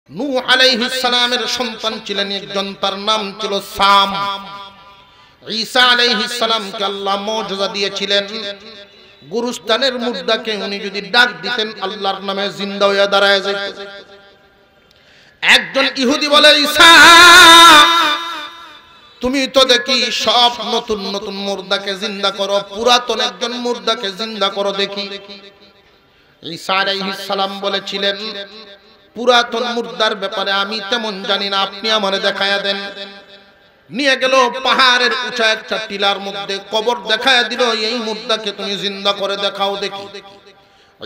নূহ আলাইহিস সালামের সন্তান ছিলেন একজন, তার নাম ছিল সাম। ঈসা আলাইহিস সালামকে আল্লাহ মুজিজা দিয়েছিলেন, গুরুস্থানের মুর্দাকে উনি যদি ডাক দিতেন আল্লাহর নামে জিন্দা হয়ে দাঁড়ায় যেত। একজন ইহুদি বলে, ঈসা তুমি তো দেখি সব নতুন নতুন মুর্দাকে জিন্দা করো, পুরাতন একজন মুর্দাকে জিন্দা করো দেখি। ঈসা আলাইহিস সালাম বলেছিলেন, পুরাতন মুর্দার ব্যাপারে আমি তেমন জানি না, আপনি আমারে দেখায়া দেন। নিয়ে গেল পাহাড়ের উঁচা একটা টিলার মধ্যে, কবর দেখায়া দিল, এই মুর্দাকে তুমি জিন্দা করে দেখাও দেখি।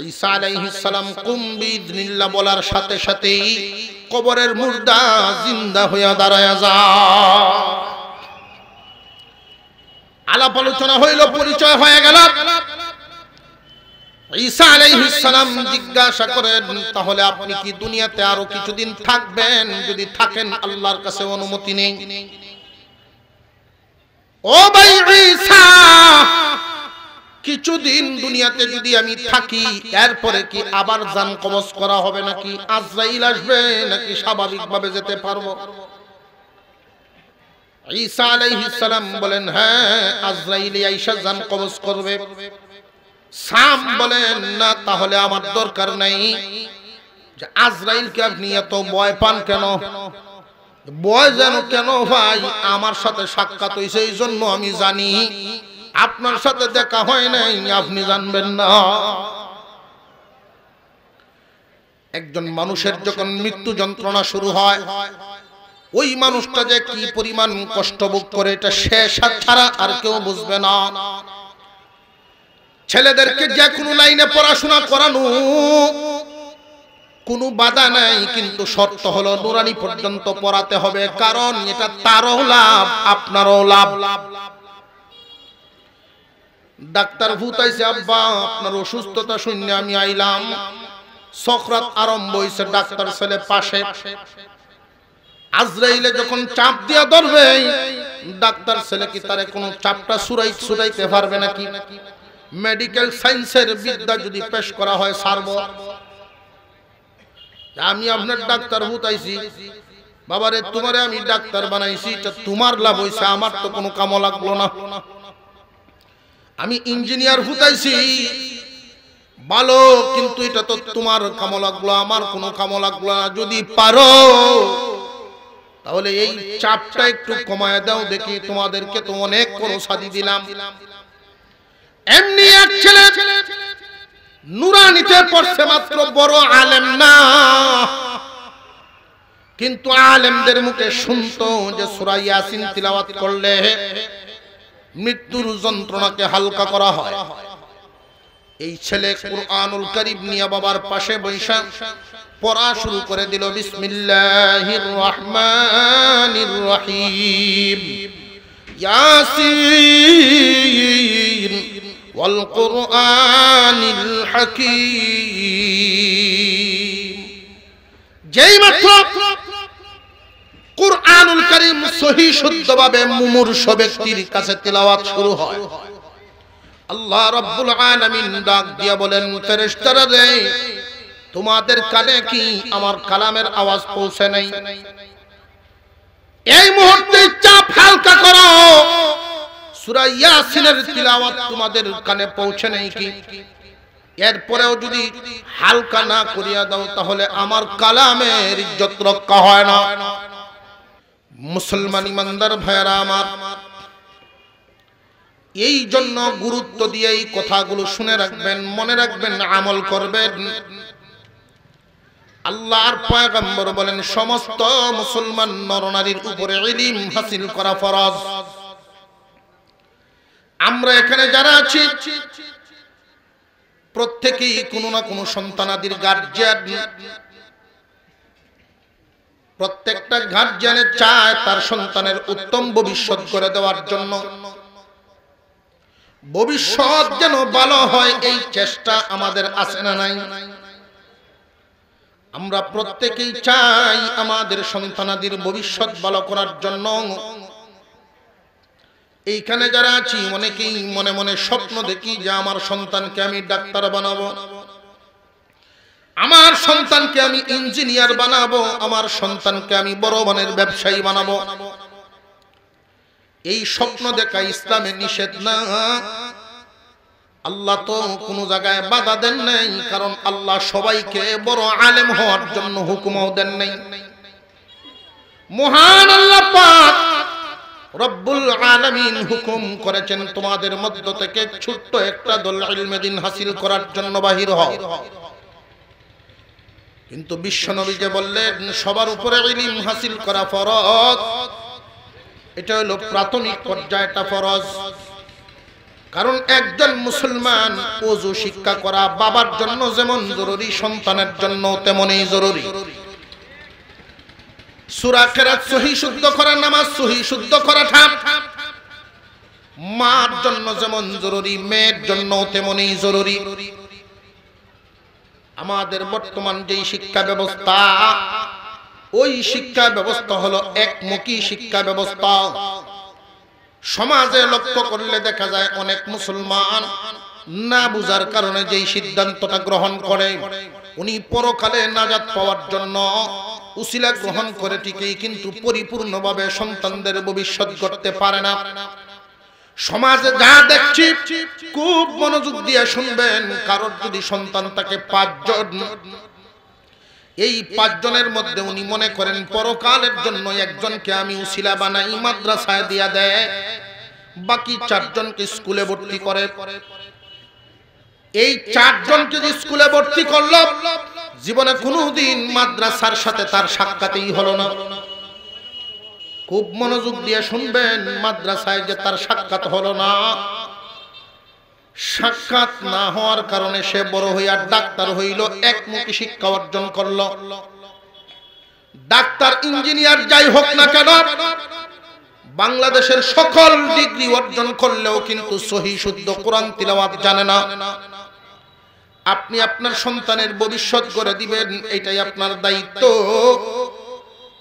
ঈসা আলাইহিস সালাম কুম বিইذনিল্লাহ বলার সাথে সাথেই কবরের মুর্দা জিন্দা হইয়া দাঁড়ায়া যায়। আলাপ আলোচনা হইল, পরিচয় হয়ে গেল। ঈসা আলাইহিস সালাম জিজ্ঞাসা করেন, তাহলে আপনি কি দুনিয়াতে আরো কিছুদিন থাকবেন? যদি থাকেন আল্লাহর কাছে অনুমতি নেই। ও ভাই ঈসা, কিছুদিন দুনিয়াতে যদি আমি থাকি, এরপরে কি আবার জান কবজ করা হবে নাকি? আজরাইল আসবে নাকি স্বাভাবিকভাবে যেতে পারবো? ঈসা আলাইহিস সালাম বলেন, হ্যাঁ, আজরাইল আইসা জান কবজ করবে। সাম বলেন, না, তাহলে আমার দরকার নাই। যে আজরাইলকে আপনি এত ভয় পান কেন? ভয় যেন কেন ভাই, আমার সাথে সাক্ষাৎ হইছে এই জন্য আমি জানি, আপনার সাথে দেখা হয় নাই, আপনি জানবেন না। একজন মানুষের যখন মৃত্যু যন্ত্রণা শুরু হয়, ওই মানুষটা যে কি পরিমাণ কষ্ট ভোগ করে এটা সে ছাড়া আর কেউ বুঝবে না। ছেলেদেরকে যে কোনো লাইনে পড়াশোনা করানো কোনো বাধা নাই, কিন্তু শর্ত হলো নুরানি পর্যন্ত পড়াতে হবে, কারণ এটা তারও লাভ আপনারও লাভ। ডাক্তার ভূতাইছে, আব্বা আপনার অসুস্থতা শুনে আমি আইলাম। সকরাত আরম্ভ হইছে, ডাক্তার ছেলে পাশে। আজরাইলে যখন চাপ দিয়া ধরবে, ডাক্তার ছেলে কি তারে কোনো চাপটা ছুড়াইতে পারবে নাকি? মেডিকেল সায়েন্সের বিদ্যা যদি পেশ করা হয়, সারব। আমি আপনার ডাক্তার ভূতাইছি, বাবারে তোমারে আমি ডাক্তার বানাইছি, তোমার লাভ হইছে, আমার তো কোনো কামও লাগলো না। আমি ইঞ্জিনিয়ার ভূতাইছি, ভালো, কিন্তু এটা তো তোমার কামও লাগলো, আমার কোনো কামও লাগলো না। যদি পারো তাহলে এই চাপটা একটু কমায় দাও দেখি, তোমাদেরকে তো অনেক খরচাদি দিলাম। এমনি এক ছেলে নুরানিতে পড়ছে, মাত্র বড় আলেম না, কিন্তু আলেমদের মুখে শুনতো যে সূরা ইয়াসিন তিলাওয়াত করলে মৃত্যুর যন্ত্রণাকে হালকা করা হয়। এই ছেলে কুরআনুল কারীম নিয়ে বাবার পাশে বসে পড়া শুরু করে দিল। বিসমিল্লাহির রহমানির রহিম, ইয়াসিন ওয়াল কুরআনিল হাকীম। যেই মাত্র কুরআনুল কারীম সহিহ শুদ্ধভাবে মুমূর্ষ ব্যক্তির কাছে তেলাওয়াত শুরু হয়, আল্লাহ রাব্বুল আলামিন ডাক দিয়া বলেন, ফেরেশতারা রে, তোমাদের কানে কি আমার কালামের আওয়াজ পৌঁছে নাই? এই মুহূর্তে চাপ হালকা করো। সূরা ইয়াসিনের তিলাওয়াত তোমাদের কানে পৌঁছে নাই কি? এরপরেও যদি হালকা না করিয়া দাও, তাহলে আমার কালামের ইজ্জত রক্ষা হয় না। মুসলমান ইমানদার ভাইরা আমার, এই জন্য গুরুত্ব দিয়ে এই কথাগুলো শুনে রাখবেন, মনে রাখবেন, আমল করবেন। আল্লাহর পয়গম্বর বলেন, সমস্ত মুসলমান নরনারীর উপরে ইলম হাসিল করা ফরজ। আমরা এখানে যারা আছি প্রত্যেকেই কোনো না কোনো সন্তানাদির গার্জিয়ান। প্রত্যেকটা গার্জিয়ানে চায় তার সন্তানের উত্তম ভবিষ্যৎ করে দেওয়ার জন্য, ভবিষ্যৎ যেন ভালো হয়, এই চেষ্টা আমাদের আছে না নাই? আমরা প্রত্যেকেই চাই আমাদের সন্তানাদির ভবিষ্যৎ ভালো করার জন্য। এইখানে যারা আছি অনেকেই মনে মনে স্বপ্ন দেখি যে আমার সন্তানকে আমি ডাক্তার বানাবো, আমার সন্তানকে আমি ইঞ্জিনিয়ার বানাবো, আমার সন্তানকে আমি বড় মানের ব্যবসায়ী বানাবো, এই স্বপ্ন দেখা ইসলামে নিষেধ না। আল্লাহ তো কোন জায়গায় বাধা দেন নাই, কারণ আল্লাহ সবাইকে বড় আলেম হওয়ার জন্য হুকুমও দেন নাই। মহান আল্লাহ পাক রব্বুল আলামিন হুকুম করেছেন তোমাদের মধ্য থেকে ছোট্ট একটা দল ইলমে দ্বীন হাসিল করার জন্য বাহির হও। কিন্তু বিশ্বনবী যে বললেন সবার উপরে ইলম হাসিল করা ফরজ, এটা হলো প্রাথমিক পর্যায়টা ফরজ। কারণ একজন মুসলমান ওযু শিক্ষা করা বাবার জন্য যেমন জরুরি, সন্তানের জন্য তেমনই জরুরি। সূরা কিরাত সহিহ শুদ্ধ করা, নামাজ সহিহ শুদ্ধ করা মার জন্য যেমন জরুরি, মেয়ের জন্য তেমনই জরুরি। আমাদের বর্তমান যে শিক্ষা ব্যবস্থা, ওই শিক্ষা ব্যবস্থা হলো একমুখী শিক্ষা ব্যবস্থা। সমাজে লক্ষ্য করলে দেখা যায় অনেক মুসলমান না বুঝার কারণে যেই সিদ্ধান্তটা গ্রহণ করে, উনি পরকালে নাজাত পাওয়ার জন্য উসিলা গ্রহণ করে ঠিকই, কিন্তু পরিপূর্ণভাবে সন্তানদের ভবিষ্যৎ গড়তে পারে না। সমাজে যা দেখছি খুব মনোযোগ দিয়ে শুনবেন, কারোর যদি সন্তান থাকে 5 জন, এই 5 জনের মধ্যে উনি মনে করেন পরকালের জন্য একজনকে আমি উসিলা বানাই, মাদ্রাসায় দিয়া দেয়, বাকি 4 জনকে স্কুলে ভর্তি করে। এই 4 জনকে যে স্কুলে ভর্তি করলো, জীবনে কোনোদিন মাদ্রাসার সাথে তার সাক্ষাৎই হলো না। খুব মনোযোগ দিয়ে শুনবেন, মাদ্রাসায় যে তার সাক্ষাৎ হলো না, সাক্ষাৎ না হওয়ার কারণে সে বড় হইয়া ডাক্তার হইল, একমুখী শিক্ষা অর্জন করলো। ডাক্তার ইঞ্জিনিয়ার যাই হোক না কেন, বাংলাদেশের সকল ডিগ্রি অর্জন করলেও কিন্তু সহিহ শুদ্ধ কোরআন তিলাওয়াত জানে না। আপনি আপনার সন্তানের ভবিষ্যৎ গড়ে দিবেন, এটাই আপনার দায়িত্ব।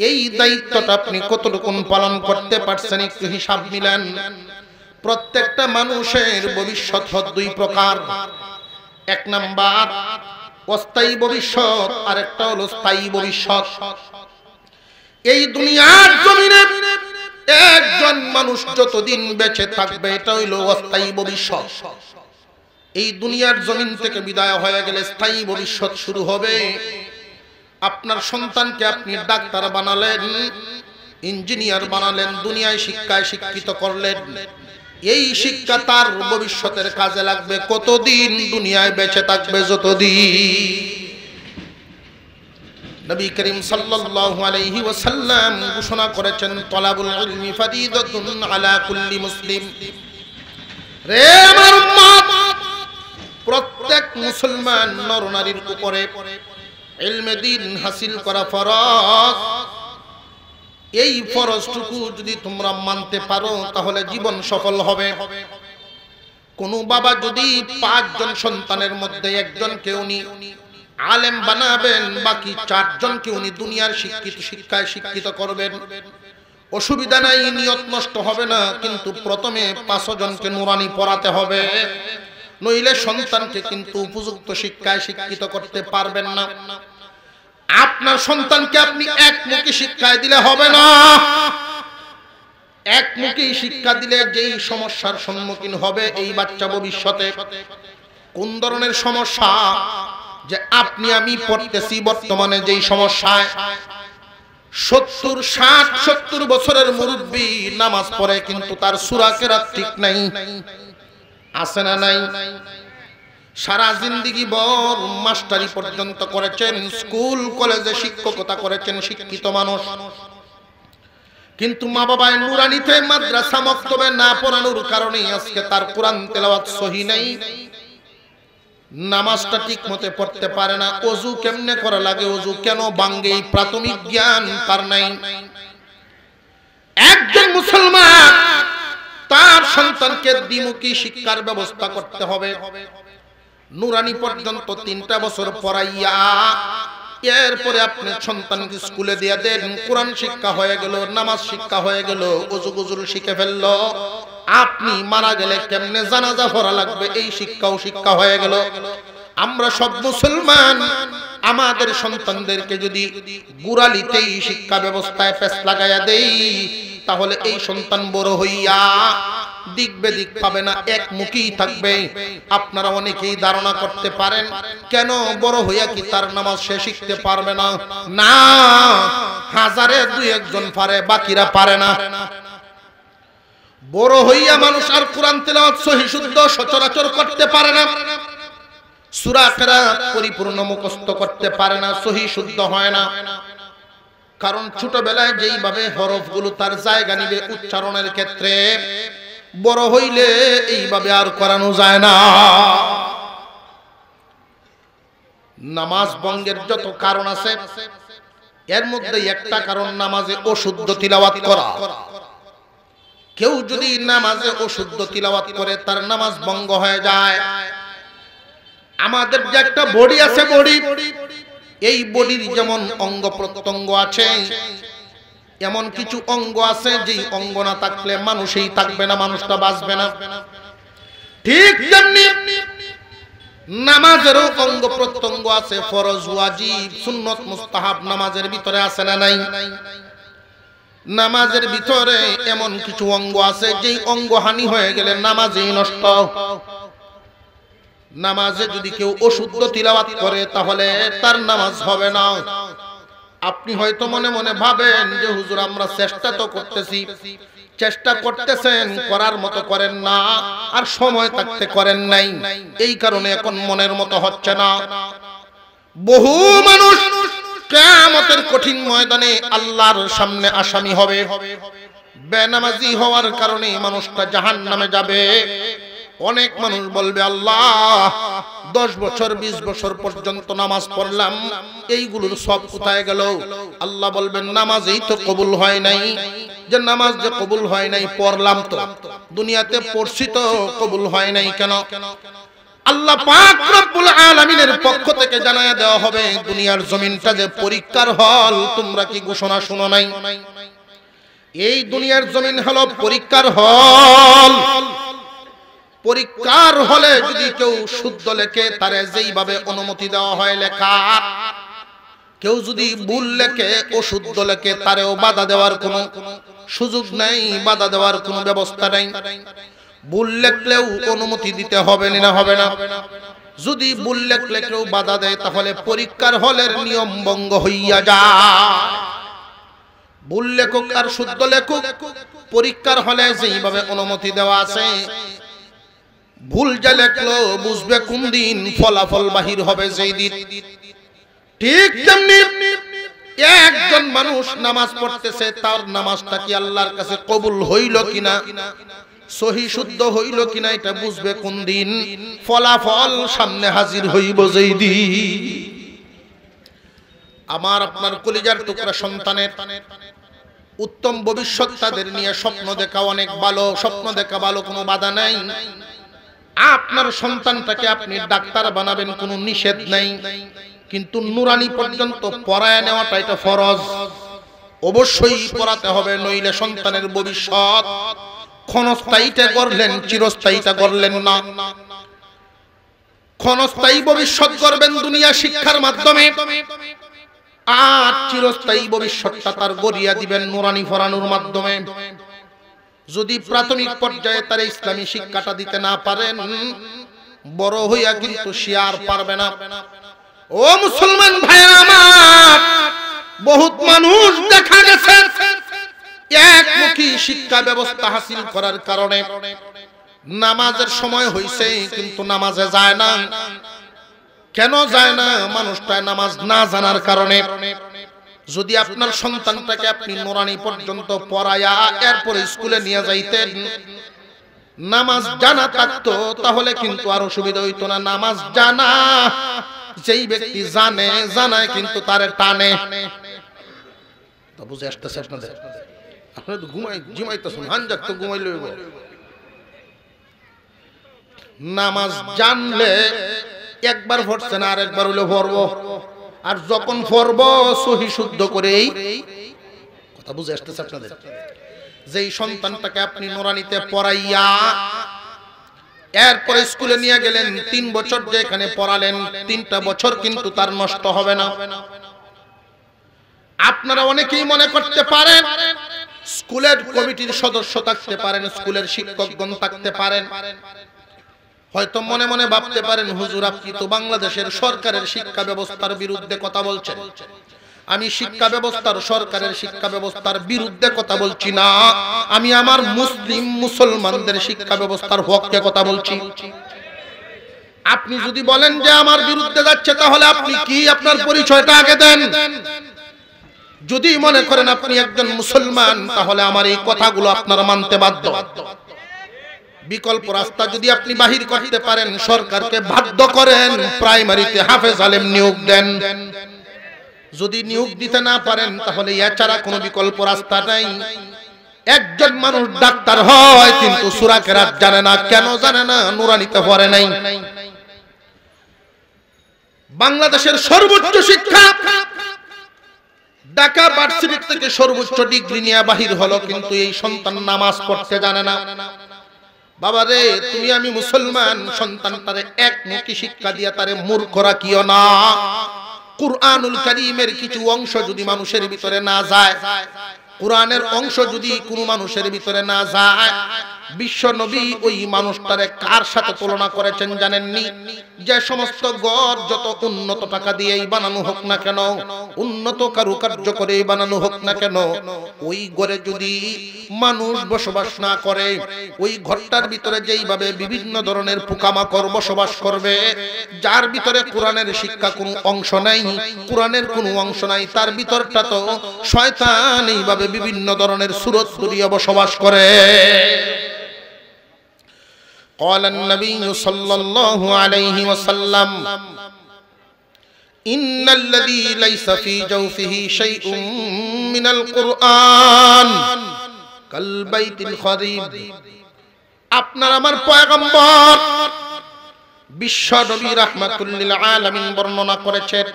এই দায়িত্বটা আপনি কতটুকু পালন করতে পারছেন একটু হিসাব মিলান। প্রত্যেকটা মানুষের ভবিষ্যৎ হয় 2 প্রকার। 1 নাম্বার অস্থায়ী ভবিষ্যৎ, আর একটা হলো স্থায়ী ভবিষ্যৎ। এই দুনিয়ার জমিনে একজন মানুষ যতদিন বেঁচে থাকবে, এটা হইল অস্থায়ী ভবিষ্যৎ। এই দুনিয়ার জমিন থেকে বিদায় হয়ে গেলে স্থায়ী ভবিষ্যৎ শুরু হবে। আপনার সন্তানকে আপনি ডাক্তার বানালেন, ইঞ্জিনিয়ার বানালেন, দুনিয়ায় শিক্ষায় শিক্ষিত করলেন, এই শিক্ষা তার ভবিষ্যতের কাজে লাগবে কতদিন? দুনিয়ায় বেঁচে থাকবে যতদিন। নবী করিম সাল্লাল্লাহু আলাইহি ওয়াসাল্লাম ঘোষণা করেছেন, তলাবুল ইলমি ফারিদাতুন আলা কুল্লি মুসলিম। রে আমার উম্মত, প্রত্যেক মুসলমান নরনারীর উপরে ইলমে দ্বীন হাসিল করা ফরজ। এই ফরজটুকু যদি তোমরা মানতে পারো তাহলে জীবন সফল হবে। কোন বাবা যদি 5 জন সন্তানের মধ্যে একজনকে উনি আলেম বানাবেন, বাকি 4 জনকে উনি দুনিয়ার শিক্ষায় শিক্ষিত করবেন, অসুবিধা নাই, নিয়ত নষ্ট হবে না। কিন্তু প্রথমে 5 জনকে নুরানি পড়াতে হবে, নইলে সন্তানকে কিন্তু উপযুক্ত শিক্ষায় শিক্ষিত করতে পারবেন না। আপনার সন্তানকে আপনি একমুখী শিক্ষায় দিলে হবে না। একমুখী শিক্ষা দিলে যেই সমস্যার সম্মুখীন হবে এই বাচ্চা ভবিষ্যতে, কোন ধরনের সমস্যা? যে আপনি আমি পড়তেছি বর্তমানে যেই সমস্যায় 70 বছরের মুরব্বী নামাজ পড়ে কিন্তু তার সূরা কেরাত ঠিক নাই, আছে না নাই? সারা জিন্দেগি ভর মাস্টারি পর্যন্ত করেছেন, স্কুল কলেজে শিক্ষকতা করেছেন, শিক্ষিত মানুষ, কিন্তু মা বাবায় নুরানিতে মাদ্রাসা মক্তবে না পড়ানোর কারণে আজকে তার কোরআন তেলাওয়াত সহি নাই, নামাজটা ঠিক মতে পড়তে পারে না, ওযু কেমনে করা লাগে, ওযু কেন ভাঙে, এই প্রাথমিক জ্ঞান তার নাই। একজন মুসলমান তার সন্তানকে দ্বিমুখী শিক্ষার ব্যবস্থা করতে হবে। নুরানি পর্যন্ত 3টা বছর পড়াইয়া এরপরে আপনি সন্তানকে স্কুলে দিয়ে দেন, কোরআন শিক্ষা হয়ে গেল, নামাজ শিক্ষা হয়ে গেল, ওযু গুজুল শিখে ফেললো, আপনি মারা গেলে কেমনে জানাজা পড়া লাগবে এই শিক্ষাও শিক্ষা হয়ে গেল। আমরা সব মুসলমান আমাদের সন্তানদেরকে যদি গুরালিতেই শিক্ষা ব্যবস্থায় পেছ লাগাইয়া দেই, তাহলে এই সন্তান বড় হইয়া দিক বেদিক পাবে না, একমুখী থাকবে। আপনারা অনেকেই ধারণা করতে পারেন কেন বড় হইয়া কি তার নামাজ সে শিখতে পারবে না? না, হাজারে দুই একজন পারে, বাকিরা পারে না। বড় হইয়া মানুষ আর কোরআন তেলাওয়াত সহিহ শুদ্ধ সচরাচর করতে পারে না, সূরা কিরাত পরিপূর্ণ মুখস্থ করতে পারে না, সহিহ শুদ্ধ হয় না। কারণ ছোটবেলায় যেইভাবে হরফগুলো তার জায়গা নিবে উচ্চারণের ক্ষেত্রে, বড় হইলে এইভাবে আর করানো যায় না। নামাজ ভঙ্গের যত কারণ আছে, এর মধ্যে একটা কারণ নামাজে অশুদ্ধ তিলাওয়াত করা। কেউ যদি নামাজে অশুদ্ধ তিলাওয়াত করে তার নামাজ ভঙ্গ হয়ে যায়। আমাদের যে একটা বডি আছে, বডি, এই বডির যেমন অঙ্গ প্রত্যঙ্গ আছে, এমন কিছু অঙ্গ আছে যেই অঙ্গ না থাকলে মানুষই থাকবে না, মানুষটা বাঁচবে না। ঠিক তেমনি নামাজেরও অঙ্গ প্রত্যঙ্গ আছে, ফরজ, ওয়াজিব, সুন্নত, মুস্তাহাব নামাজের ভিতরে আছে না নাই? নামাজের ভিতরে এমন কিছু অঙ্গ আছে যেই অঙ্গ হানি হয়ে গেলে নামাজই নষ্ট। নামাজে যদি কেউ অশুদ্ধ তিলাওয়াত করে তাহলে তার নামাজ হবে না। আপনি হয়তো মনে মনে ভাবেন যে হুজুর আমরা চেষ্টা তো করতেছি, চেষ্টা করতেছেন, করার মতো করেন না, আর সময় থাকতে করেন নাই, এই কারণে এখন মনের মতো হচ্ছে না। বহু মানুষ কিয়ামতের কঠিন ময়দানে আল্লাহর সামনে আসামি হবে। বেনামাজি হওয়ার কারণে মানুষটা জাহান্নামে যাবে। অনেক মানুষ বলবে আল্লাহ 10 বছর 20 বছর পর্যন্ত নামাজ পড়লাম, এইগুলোর সব কোথায় গেল? আল্লাহ বলবেন নামাজই তো কবুল হয় নাই। যে নামাজ যে কবুল হয় নাই, পড়লাম তো, দুনিয়াতে পড়ছি তো, কবুল হয় নাই কেন? আল্লাহ পাক রব্বুল আলামিনের পক্ষ থেকে জানায়া দেওয়া হবে দুনিয়ার জমিনটা যে পরীক্ষার হল, তোমরা কি ঘোষণা শুনো নাই? এই দুনিয়ার জমিন হলো পরীক্ষার হল। পরীক্ষার হলে যদি কেউ শুদ্ধ লেখে তারে যেইভাবে অনুমতি দেওয়া হয় লেখা, কেউ যদি ভুল লেখে, অশুদ্ধ লেখে, তারেও বাধা দেওয়ার কোনো সুযোগ নাই, বাধা দেওয়ার কোনো ব্যবস্থা নাই। ভুল লেখলেও অনুমতি দিতে হবে না, হবে না? যদি ভুল লেখলে কেউ বাধা দেয় তাহলে পরীক্ষার হলের নিয়ম ভঙ্গ হইয়া যায়। ভুল লেখক আর শুদ্ধ লেখক পরীক্ষার হলে যেইভাবে অনুমতি দেওয়া আছে, ভুল যা লেখলো বুঝবে কোন দিন ফলাফল বাহির হবে যেই দিন। ঠিক তেমনি একজন মানুষ নামাজ পড়তেছে, তার নামাজটা কি আল্লাহর কাছে কবুল হইল কিনা, সহি শুদ্ধ হইল কিনা, এটা বুঝবে কোন দিন? ফলাফল সামনে হাজির হইব যেই দিন। আমার আপনার কলিজার টুকরা সন্তানের উত্তম ভবিষ্যৎ তাদের নিয়ে স্বপ্ন দেখা অনেক ভালো, স্বপ্ন দেখা ভালো, কোনো বাধা নাই। আপনার সন্তানটাকে আপনি ডাক্তার বানাবেন, কোনো নিষেধ নাই, কিন্তু নুরানি পর্যন্ত পড়ায় নেওয়াটা এটা ফরজ, অবশ্যই পড়াতে হবে, নইলে সন্তানের ভবিষ্যৎ ক্ষণস্থায়ীটা করলেন, চিরস্থায়ীটা করলেন না। ক্ষণস্থায়ী ভবিষ্যৎ করবেন দুনিয়া শিক্ষার মাধ্যমে, আর চিরস্থায়ী ভবিষ্যৎটা তার গড়িয়া দিবেন নুরানি পড়ানোর মাধ্যমে। যদি প্রাথমিক পর্যায়ে তার ইসলামী শিক্ষাটা দিতে না পারেন, বড় হইয়া কিন্তু সে আর পারবে না। ও মুসলমান ভাইরা আমার, বহুত মানুষ দেখা গেছে একমুখী শিক্ষা ব্যবস্থা হাসিল করার কারণে নামাজের সময় হইছে কিন্তু নামাজে যায় না। কেন যায় না? মানুষটা নামাজ না জানার কারণে। যদি আপনার সন্তানটাকে আপনি নুরানি পর্যন্ত পড়ায়া এরপর স্কুলে নিয়ে যাইতেন, নামাজ জানা থাকতো, তাহলে কিন্তু আর অসুবিধা হইতো না। নামাজ জানা যেই ব্যক্তি জানে, জানায় কিন্তু তারে টানে। বুঝে আসতেছে আপনাদের? আপনারা তো ঘুমাইতেছেন, হানজাক তো ঘুমাইলে নামাজ জানলে একবার পড়ছেন আর একবার হইলে পড়বো, আর যখন পড়ব সহি শুদ্ধ করেই। কথা বুঝে আসতেছে আপনাদের? যেই সন্তানটাকে আপনি নুরানিতে পড়াইয়া এরপরে স্কুলে নিয়ে গেলেন, 3 বছর যে এখানে পড়ালেন, 3টা বছর কিন্তু তার নষ্ট হবে না। আপনারা অনেকেই মনে করতে পারেন স্কুলের কমিটির সদস্য থাকতে পারেন, স্কুলের শিক্ষকগণ থাকতে পারেন, হয়তো মনে মনে ভাবতে পারেন হুজুর আপনি তো বাংলাদেশের সরকারের শিক্ষা ব্যবস্থার বিরুদ্ধে কথা বলছেন। আমি শিক্ষা ব্যবস্থার, সরকারের শিক্ষা ব্যবস্থার বিরুদ্ধে কথা বলছি না, আমি আমার মুসলমানদের শিক্ষা ব্যবস্থার পক্ষে কথা বলছি। আপনি যদি বলেন যে আমার বিরুদ্ধে যাচ্ছে, তাহলে আপনি কি, আপনার পরিচয়টা আগে দেন। যদি মনে করেন আপনি একজন মুসলমান, তাহলে আমার এই কথাগুলো আপনারা মানতে বাধ্য। বিকল্প রাস্তা যদি আপনি বাহির করতে পারেন, সরকারকে বাধ্য করেন প্রাইমারিতে হাফেজ আলেম নিয়োগ দেন। যদি নিয়োগ দিতে না পারেন, তাহলে এছাড়া কোনো বিকল্প রাস্তা নাই। একজন মানুষ ডাক্তার হয় কিন্তু সূরা কেরাত জানে না। কেন জানে না? নুরানিতে পড়ে নাই। বাংলাদেশের সর্বোচ্চ শিক্ষা ঢাকা ভার্সিটি থেকে সর্বোচ্চ ডিগ্রি নিয়ে বাহির হলো, কিন্তু এই সন্তান নামাজ পড়তে জানে না। বাবা রে, তুমি আমি মুসলমান, সন্তানটারে একমুখী শিক্ষা দিয়া তারে মূর্খ রাখিও না। কুরআনুল কারীমের কিছু অংশ যদি মানুষের ভিতরে না যায়, কোরআনের অংশ যদি কোনো মানুষের ভিতরে না যায়, বিশ্ব নবী ওই মানুষটারে কার সাথে তুলনা করেছেন জানেননি? যে সমস্ত ঘর যত উন্নত টাকা দিয়েই বানানো হোক না কেন, উন্নত কারুকার্য করেই বানানো হোক না কেন, ওই ঘরে যদি মানুষ বসবাস না করে, ওই ঘরটার ভিতরে যেইভাবে বিভিন্ন ধরনের পোকামাকড় বসবাস করবে, যার ভিতরে কোরআনের শিক্ষা কোনো অংশ নাই, কোরআনের কোনো অংশ নাই, তার ভিতরটা তো শয়তান এইভাবে বিভিন্ন ধরনের সুরত করিয়া বসবাস করে। قال النبي صلى الله عليه وسلم إن الذي ليس في جوفه شيء من القرآن كالبيت الخريب। আপনার আমার পয়গম্বর বিশ্ব নবী রাহমাতুল লিল আলামিন বর্ণনা করেছেন,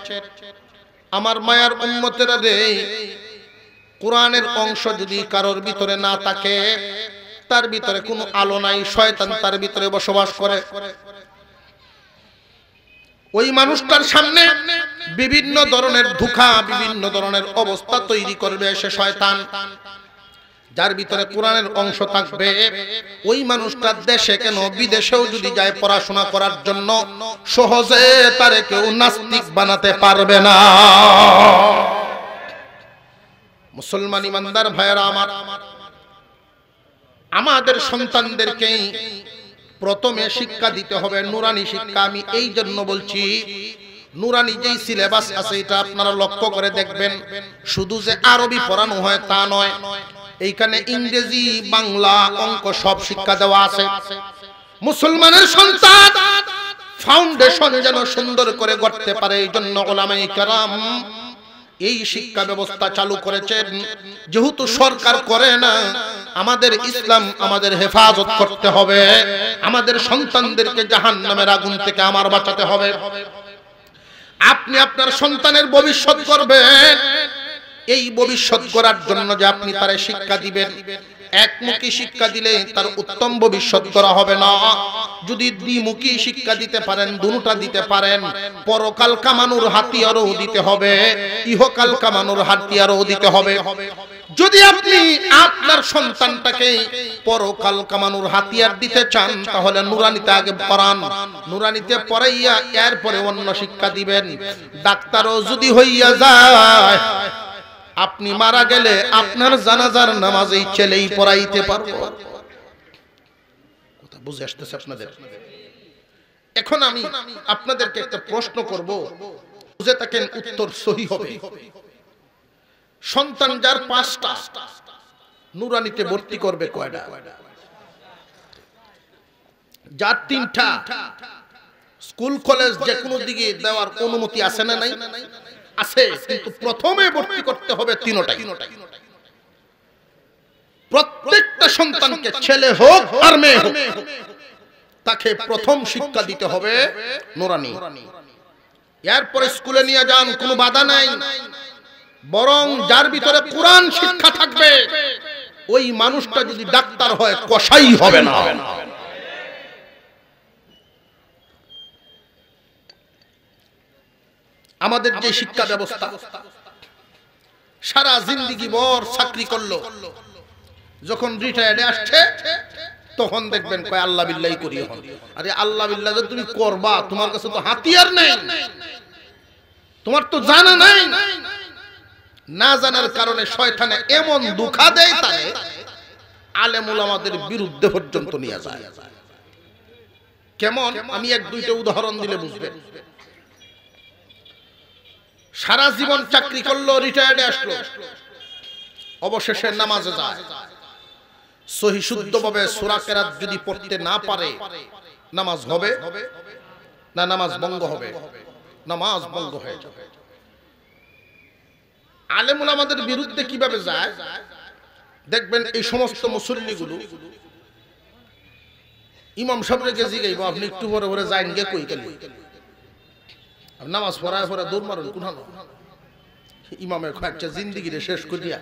আমার মায়ার উম্মতেরা রে, কোরআনের অংশ যদি কারোর ভিতরে না থাকে, তার ভিতরে কোনো আলো নাই, শয়তান তার ভিতরে বসবাস করে। ওই মানুষটার সামনে বিভিন্ন ধরনের ধোঁকা, বিভিন্ন ধরনের অবস্থা তৈরি করবে সে শয়তান। যার ভিতরে কোরআনের অংশ থাকবে, ওই মানুষটা দেশে কেন বিদেশেও যদি যায় পড়াশোনা করার জন্য, সহজে তারে কেউ নাস্তিক বানাতে পারবে না। মুসলমান ইমানদার ভাইয়েরা আমার, আমাদের সন্তানদেরকে প্রথমে শিক্ষা দিতে হবে নুরানি শিক্ষা। আমি এই জন্য বলছি, নুরানি যেই সিলেবাস আছে এটা আপনারা লক্ষ্য করে দেখবেন, শুধু যে আরবি পড়ানো হয় তা নয়, এইখানে ইংরেজি, বাংলা, অঙ্ক সব শিক্ষা দেওয়া আছে। মুসলমানের সন্তান ফাউন্ডেশন যেন সুন্দর করে গড়তে পারে, এই জন্য উলামায়ে কেরাম এই শিক্ষা ব্যবস্থা চালু করেছেন। যেহেতু সরকার করে না, আমাদের ইসলাম আমাদের হেফাজত করতে হবে, আমাদের সন্তানদেরকে জাহান্নামের আগুন থেকে আমার বাঁচাতে হবে। আপনি আপনার সন্তানের ভবিষ্যৎ করবেন, এই ভবিষ্যৎ করার জন্য যে আপনি তারে শিক্ষা দিবেন, একমুখী শিক্ষা দিলে তার উত্তম ভবিষ্যৎ করা হবে না। যদি দ্বিমুখী শিক্ষা দিতে পারেন, দুটোটা দিতে পারেন, পরকাল কামানোর হাতিয়ারও দিতে হবে, ইহকাল কামানোর হাতিয়ারও দিতে হবে। যদি আপনি আপনার সন্তানটাকে পরকাল কামানোর হাতিয়ার দিতে চান, তাহলে নুরানিতে আগে পড়ান, নুরানিতে পড়াইয়া এরপরে অন্য শিক্ষা দিবেন। ডাক্তারও যদি হইয়া যায়, আপনি মারা গেলে আপনার জানাজার নামাজ এই ছেলেই পড়াইতে পারবে। কথা বুঝে আসতেছে আপনাদের? এখন আমি আপনাদেরকে একটা প্রশ্ন করব, বুঝে থাকেন উত্তর সহি হবে। সন্তান যার 5টা, নুরানিতে ভর্তি করবে কয়টা? যার 3টা, স্কুল কলেজ যে কোনো দিকে দেওয়ার অনুমতি আছে না নাই? আছে, কিন্তু প্রথমে ভর্তি করতে হবে 3টাই। প্রত্যেকটা সন্তানকে, ছেলে হোক আর মেয়ে হোক, তাকে প্রথম শিক্ষা দিতে হবে নুরানি। এরপরে স্কুলে নিয়ে যান, কোনো বাধা নাই, বরং যার ভিতরে কোরআন শিক্ষা থাকবে, ওই মানুষটা যদি ডাক্তার হয় কসাই হবে না। আমাদের যে শিক্ষা ব্যবস্থা, সারা জিন্দেগি ভর চাকরি করলো, যখন রিটায়ার্ডে আসছে তখন দেখবেন কয় আল্লাহ বিল্লাহি করি। আরে আল্লাহ বিল্লাহ যে তুমি করবা, তোমার কাছে তো হাতিয়ার নেই, তোমার তো জানা নাই। না জানার কারণে শয়তানে এমন দুঃখা দেয় তারে আলেম উলামাদের বিরুদ্ধে পর্যন্ত নিয়ে যায়। কেমন? আমি এক দুইটা উদাহরণ দিলে বুঝবেন। সারা জীবন চাকরি করলো, রিটায়ার্ডে আসলো, অবশেষে নামাজে যায়। সহি শুদ্ধভাবে সূরা কেরাত যদি পড়তে না পারে নামাজ হবে না? নামাজ ভঙ্গ হবে, নামাজ ভঙ্গ হয়ে যাবে। আলেম উলামাদের বিরুদ্ধে কিভাবে যায় দেখবেন। এই সমস্ত মুসল্লিগুলো ইমাম সাহেবকে জিগাইব, আপনি একটু পরে পরে যাইন গে কই গেলি, নামাজ পড়ায় পড়া দৌড় মারুন কোথাও। ইমামের কয়েকটা জিন্দিগিরে শেষ করিয়া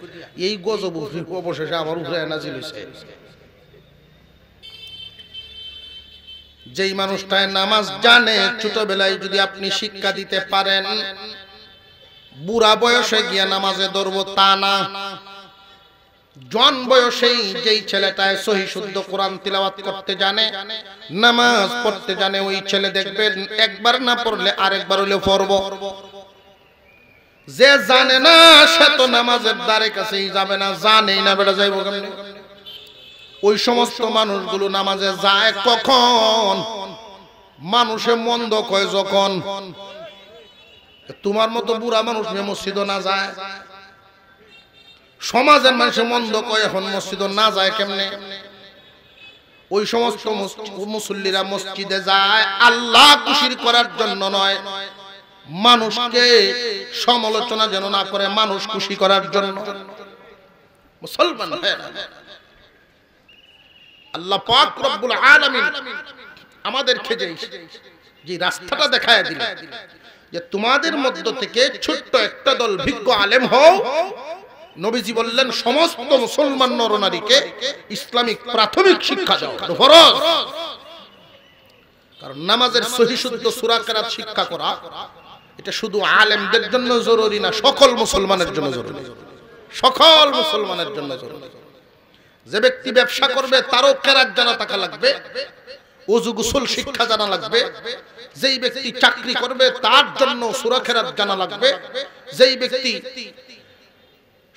এই গজব অবশেষে আমার উপরে নাজিল হইছে। যেই মানুষটায় নামাজ জানে, ছোটবেলায় যদি আপনি শিক্ষা দিতে পারেন, বুড়া বয়সে গিয়া নামাজে ধরবো তা না। জোয়ান বয়সেই যেই ছেলেটায় সহি শুদ্ধ কোরআন তিলাওয়াত করতে জানে, নামাজ পড়তে জানে, ওই ছেলে দেখবেন একবার না পড়লে আরেকবার হলে পড়বো। যে জানে না সে তো নামাজের দ্বারে কাছেই যাবে না, জানেই না বেটা যাইব কেমনে। ওই সমস্ত মানুষগুলো নামাজে যায় কখন? মানুষে মন্দ কয় যখন। তোমার মতো বুড়া মানুষ মসজিদও না যায়, সমাজের মানুষে মন্দ কয়, এখন মসজিদও না যায় কেমনে? ওই সমস্ত মুসল্লিরা মসজিদে যায় আল্লাহ খুশি করার জন্য নয়, মানুষকে সমালোচনা যেন না করে, মানুষ খুশি করার জন্য। মুসলমান আল্লাহ পাক রব্বুল আলামিন আমাদেরকে যে রাস্তাটা দেখায় দিলেন যে তোমাদের মধ্য থেকে ছোট্ট একটা দল বিজ্ঞ আলেম হও। নবীজি বললেন সমস্ত মুসলমান নরনারীকে ইসলামিক প্রাথমিক শিক্ষা দাও, ফরজ। কারণ নামাজের সহি শুদ্ধ সূরা কেরাত শিক্ষা করা এটা শুধু আলেমদের জন্য জরুরি না, সকল মুসলমানের জন্য জরুরি, সকল মুসলমানের জন্য জরুরি। যে ব্যক্তি ব্যবসা করবে তারও কেরাত জানা থাকা লাগবে, ওযু গোসল শিক্ষা জানা লাগবে। যেই ব্যক্তি চাকরি করবে তার জন্য সূরা কেরাত জানা লাগবে। যেই ব্যক্তি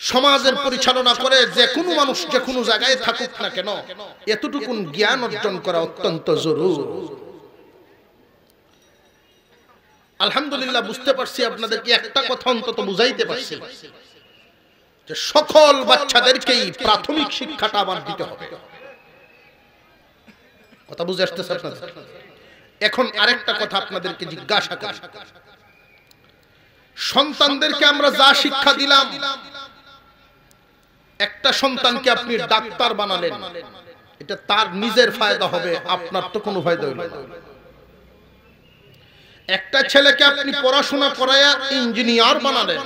সমাজের পরিচালনা করে, যে কোনো মানুষ যে কোনো জায়গায় থাকুক না কেন, এতটুকু জ্ঞান অর্জন করা অত্যন্ত জরুরি। আলহামদুলিল্লাহ বুঝতে পারছি, আপনাদেরকে একটা কথা অন্তত বুঝাইতে পারছি যে সকল বাচ্চাদেরকেই প্রাথমিক শিক্ষাটা আবার দিতে হবে। কথা বুঝে আসতেছে আপনাদের? এখন আরেকটা কথা আপনাদেরকে জিজ্ঞাসা করি, সন্তানদেরকে আমরা যা শিক্ষা দিলাম, একটা সন্তানকে আপনি ডাক্তার বানালেন, এটা তার নিজের ফায়দা হবে, আপনার তো কোনো ফায়দা হইল না। একটা ছেলেকে আপনি পড়াশোনা করায়া ইঞ্জিনিয়ার বানালেন,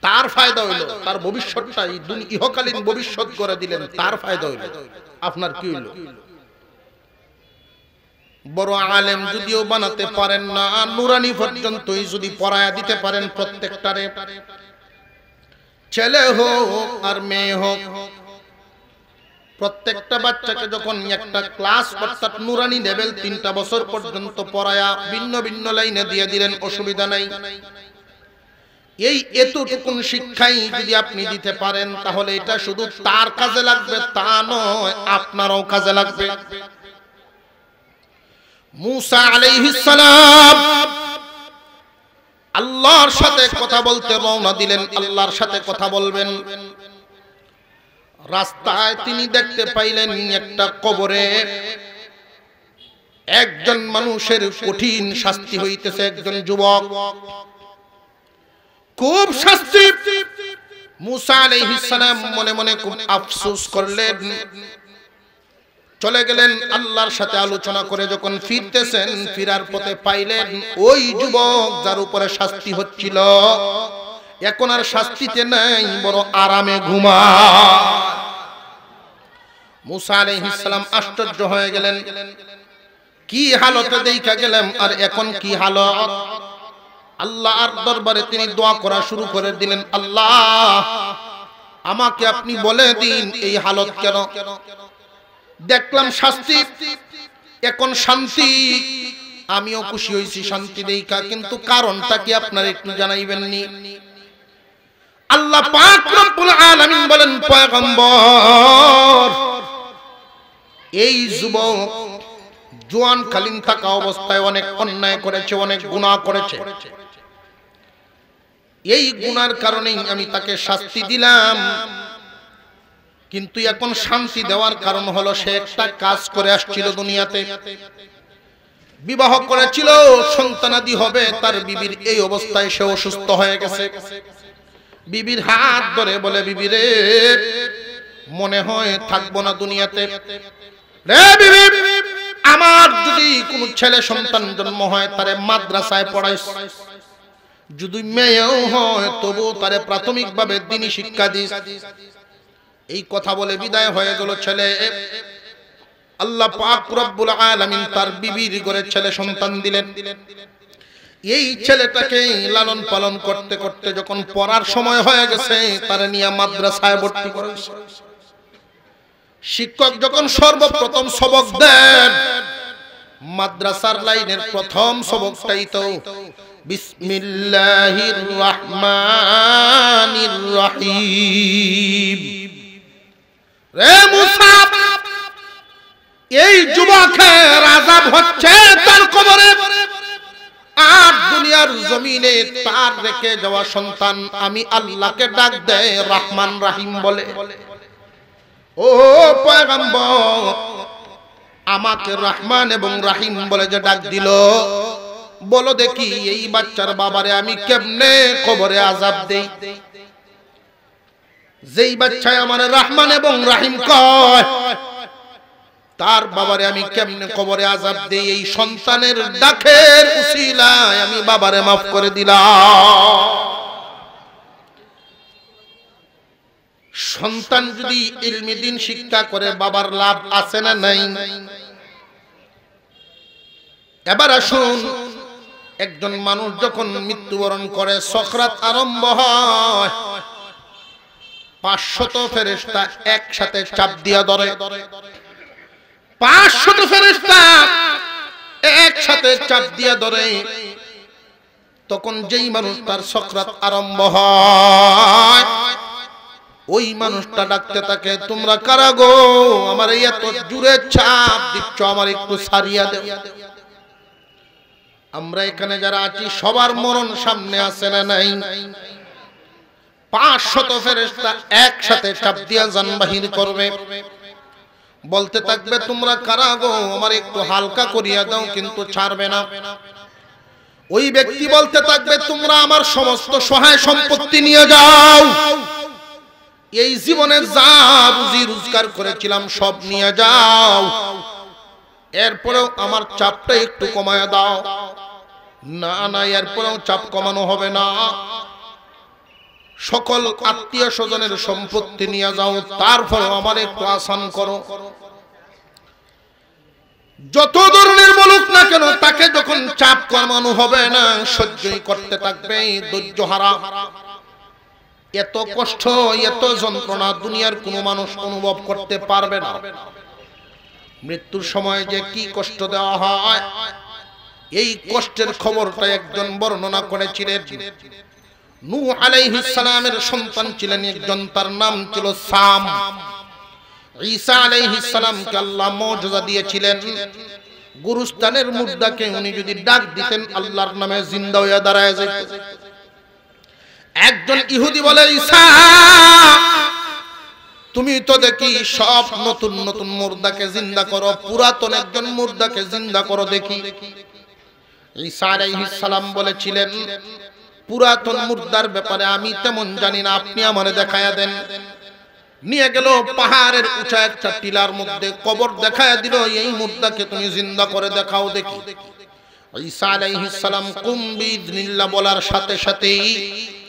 তার ফায়দা হইল, তার ভবিষ্যৎটা ইহকালীন ভবিষ্যৎ করে দিলেন, তার ফায়দা হইল, আপনার কি হইল? বড় আলেম যদিও বানাতে পারেন না, নুরানি পর্যন্তই যদি পড়ায়া দিতে পারেন প্রত্যেকটারে, ছেলে হোক আর মেয়ে হোক, প্রত্যেকটা বাচ্চাকে যখন একটা ক্লাস অর্থাৎ নুরানি লেভেল 3টা বছর পর্যন্ত পড়ায়া ভিন্ন ভিন্ন লাইনে দিয়ে দিলেন, অসুবিধা নাই। এই এতটুকুন শিক্ষাই যদি আপনি দিতে পারেন, তাহলে এটা শুধু তার কাজে লাগবে তা নয়, আপনারও কাজে লাগবে। মুসা আলাইহিস সালাম আল্লাহর সাথে কথা বলতে রওনা দিলেন, আল্লাহর সাথে কথা বলবেন। রাস্তায় তিনি দেখতে পাইলেন একটা কবরে একজন মানুষের কঠিন শাস্তি হইতেছে, একজন যুবক, খুব শাস্তি। মুসা আলাইহিস সালাম মনে মনে খুব আফসোস করলেন, চলে গেলেন আল্লাহর সাথে আলোচনা করে। যখন ফিরতেছেন, ফিরার পথে পাইলেন ওই যুবক যার উপরে শাস্তি হচ্ছিল এখন আর শাস্তিতে নাই, বড় আরামে ঘুমায়। মুসা আলাইহিস সালাম আশ্চর্য হয়ে গেলেন, কি হালতে দেখা গেলাম আর এখন কি হালত? আল্লাহর দরবারে তিনি দোয়া করা শুরু করে দিলেন, আল্লাহ আমাকে আপনি বলে দিন এই হালত কেন? দেখলাম শাস্তি, এখন শান্তি, আমিও খুশি হইছি শান্তি দেইকা, কিন্তু কারণটা কি আপনার একটু জানাইবেননি? আল্লাহ পাক রব্বুল আলামিন বলেন, পয়গম্বর এই যুবক জোয়ান কালীন থাকা অবস্থায় অনেক অন্যায় করেছে, অনেক গুনাহ করেছে, এই গুনার কারণেই আমি তাকে শাস্তি দিলাম, কিন্তু এখন শান্তি দেওয়ার কারণ হলো সে একটা কাজ করে আসছিল দুনিয়াতে, বিবাহ করেছিল, সন্তানাদি হবে, তার বিবির এই অবস্থায় সে অসুস্থ হয়ে গেছে। বিবির হাত ধরে বলে, বিবি রে মনে হয় থাকবো না দুনিয়াতে, রে বিবি আমার যদি কোনো ছেলে সন্তান জন্ম হয় তারে মাদ্রাসায় পড়াইস, যদি মেয়েও হয় তবু তারে প্রাথমিকভাবে দ্বীনি শিক্ষা দিস। এই কথা বলে বিদায় হয়ে গেল ছেলে। আল্লাহ পাক রব্বুল আলামিন তার বিবির ঘরে ছেলে সন্তান দিলেন। এই ছেলেটাকে লালন পালন করতে করতে যখন পড়ার সময় হয়ে গেছে, তারে নিয়ে মাদ্রাসায় ভর্তি করেছে। শিক্ষক যখন সর্বপ্রথম সবক দেন, মাদ্রাসার লাইনের প্রথম সবকটাই তো বিসমিল্লাহির রহমানির রহিম। রে মুসাব, এই যুবকের আযাব হচ্ছে তার কবরে, আর দুনিয়ার জমিনে তার রেখে যাওয়া সন্তান আমি আল্লাহকে ডাক দেয় রহমান রহিম বলে। ও পয়গম্বর, আমাকে রহমান এবং রহিম বলে যে ডাক দিল, বলো দেখি এই বাচ্চার বাবারে আমি কেমনে কবরে আযাব দেই? যেই বাচ্চায় আমার রহমান এবং রহিম কয়, তার বাবারে আমি কেমনে কবরে আযাব দেই? এই সন্তানের ডাকের উসিলায় আমি বাবারে মাফ করে দিলাম। সন্তান যদি ইলমি দ্বীন শিক্ষা করে বাবার লাভ আছে না নাই? এবার আসুন, একজন মানুষ যখন মৃত্যুবরণ করে, সকরাত আরম্ভ হয়, 500 ফেরেশতা একসাথে চাপ দিয়া ধরে, 500 ফেরেশতা একসাথে চাপ দিয়া ধরে। তখন যেই মানুষ তার সকরাত আরম্ভ হয়, ওই মানুষটা ডাকতে থাকে, তোমরা কারা গো? আমার এত জোরে চাপ দিচ্ছ, আমার একটু সারিয়া দাও। আমরা এখানে যারা আছি সবার মরণ সামনে আছে না নাই? 500 ফেরেশতা একসাথে চাপ দিয়া জান বাহির করবে, বলতে থাকবে, তোমরা কারা গো? আমার একটু হালকা করিয়া দাও, কিন্তু ছাড়বে না। ওই ব্যক্তি বলতে থাকবে, তোমরা আমার সমস্ত সহায় সম্পত্তি নিয়ে যাও, এই জীবনে যা রুজি রোজগার করেছিলাম সব নিয়ে যাও, এরপরেও আমার চাপটা একটু কমায় দাও। না না, এরপরেও চাপ কমানো হবে না, সকল আত্মীয় স্বজনের সম্পত্তি নিয়ে যাও, তারপরে আমার একটু আসান করো। যত ধরনের বলুক না কেন, তাকে যখন চাপ কমানো হবে না, সহ্যই করতে থাকবে, ধৈর্য হারা। এত কষ্ট, এত যন্ত্রণা দুনিয়ার কোনো মানুষ অনুভব করতে পারবে না। মৃত্যুর সময় যে কি কষ্ট দেওয়া হয়, এই কষ্টের খবরটা একজন বর্ণনা করেছিলেন। নূহ আলাইহিস সালামের সন্তান ছিলেন একজন, তার নাম ছিল সাম। ঈসা আলাইহিস সালামকে আল্লাহ মুজিজা দিয়েছিলেন, গুরুস্থানের মুর্দাকে উনি যদি ডাক দিতেন আল্লাহর নামে জিন্দা হয়ে দাঁড়ায় যেত। একজন ইহুদি বলে, ঈসা তুমি তো দেখি সব নতুন নতুন মুর্দাকে জিন্দা করো, পুরাতন একজন মুর্দাকে জিন্দা করো দেখি। ঈসা আলাইহিস সালাম বলেছিলেন, পুরাতন মুর্দার ব্যাপারে আমি তেমন জানি না, আপনি আমারে দেখায়া দেন। নিয়ে গেল পাহাড়ের উঁচা একটা টিলার মধ্যে, কবর দেখায়া দিল, এই মুর্দাকে তুমি জিন্দা করে দেখাও দেখি। ঈসা আলাইহিস সালাম কুম বিইذনিল্লাহ বলার সাথে সাথেই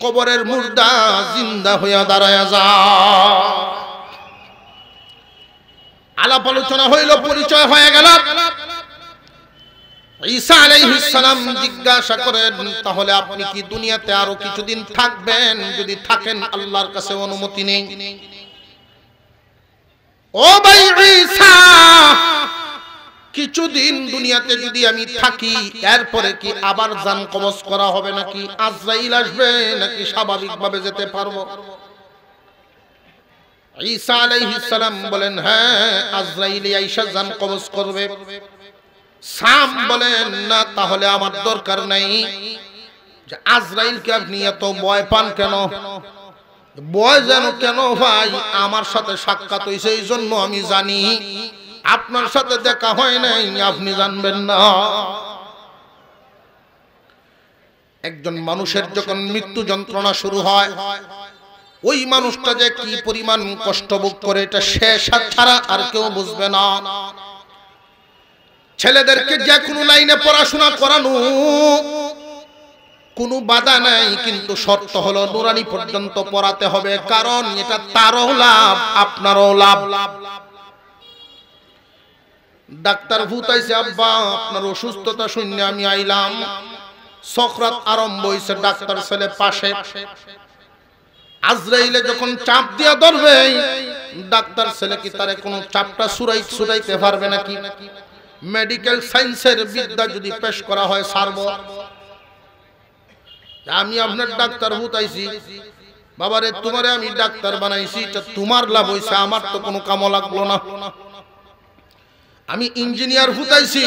কবরের মুর্দা জিন্দা হয়ে দাঁড়ায়া যায়। আলাপ আলোচনা হইল, পরিচয় হয়ে গেল। ঈসা আলাইহিস সালাম জিজ্ঞাসা করেন, তাহলে আপনি কি দুনিয়াতে আরো কিছুদিন থাকবেন? যদি থাকেন আল্লাহর কাছে অনুমতি নেই। ও ভাই ঈসা, কিছুদিন দুনিয়াতে যদি আমি থাকি, এরপরে কি আবার জান কবজ করা হবে নাকি? আজরাইল আসবে নাকি স্বাভাবিকভাবে যেতে পারবো? ঈসা আলাইহিস সালাম বলেন, হ্যাঁ, আজরাইল আইসা জান কবজ করবে। সাম বলেন, না, তাহলে আমার দরকার নাই। যে আজরাইলকে আপনি এত ভয় পান কেন? ভয় যেন কেন ভাই? আমার সাথে সাক্ষাৎ হইছে, এই জন্য আমি জানি। আপনার সাথে দেখা হয় নাই, আপনি জানবেন না। একজন মানুষের যখন মৃত্যু যন্ত্রণা শুরু হয়, ওই মানুষটা যে কি পরিমাণ কষ্ট ভোগ করে, এটা সে ছাড়া আর কেউ বুঝবে না। ছেলেদেরকে যে কোনো লাইনে পড়াশোনা করানো কোনো বাধা নাই, কিন্তু শর্ত হলো নুরানি পর্যন্ত পড়াতে হবে, কারণ এটা তারও লাভ, আপনারও লাভ। ডাক্তার ভূতাইছে, আব্বা আপনার অসুস্থতা শুনে আমি আইলাম। সকরাত আরম্ভ হইছে, ডাক্তার ছেলে পাশে। আজরাইলে যখন চাপ দিয়া ধরবে, ডাক্তার ছেলে কি তারে কোনো চাপটা ছুটাইতে পারবে নাকি? মেডিকেল সায়েন্সের বিদ্যা যদি পেশ করা হয়, সারব। আমি আপনার ডাক্তার ভূতাইছি, বাবারে তোমারে আমি ডাক্তার বানাইছি, এটা তোমার লাভ হইছে, আমার তো কোনো কামও লাগলো না। আমি ইঞ্জিনিয়ার ভূতাইছি,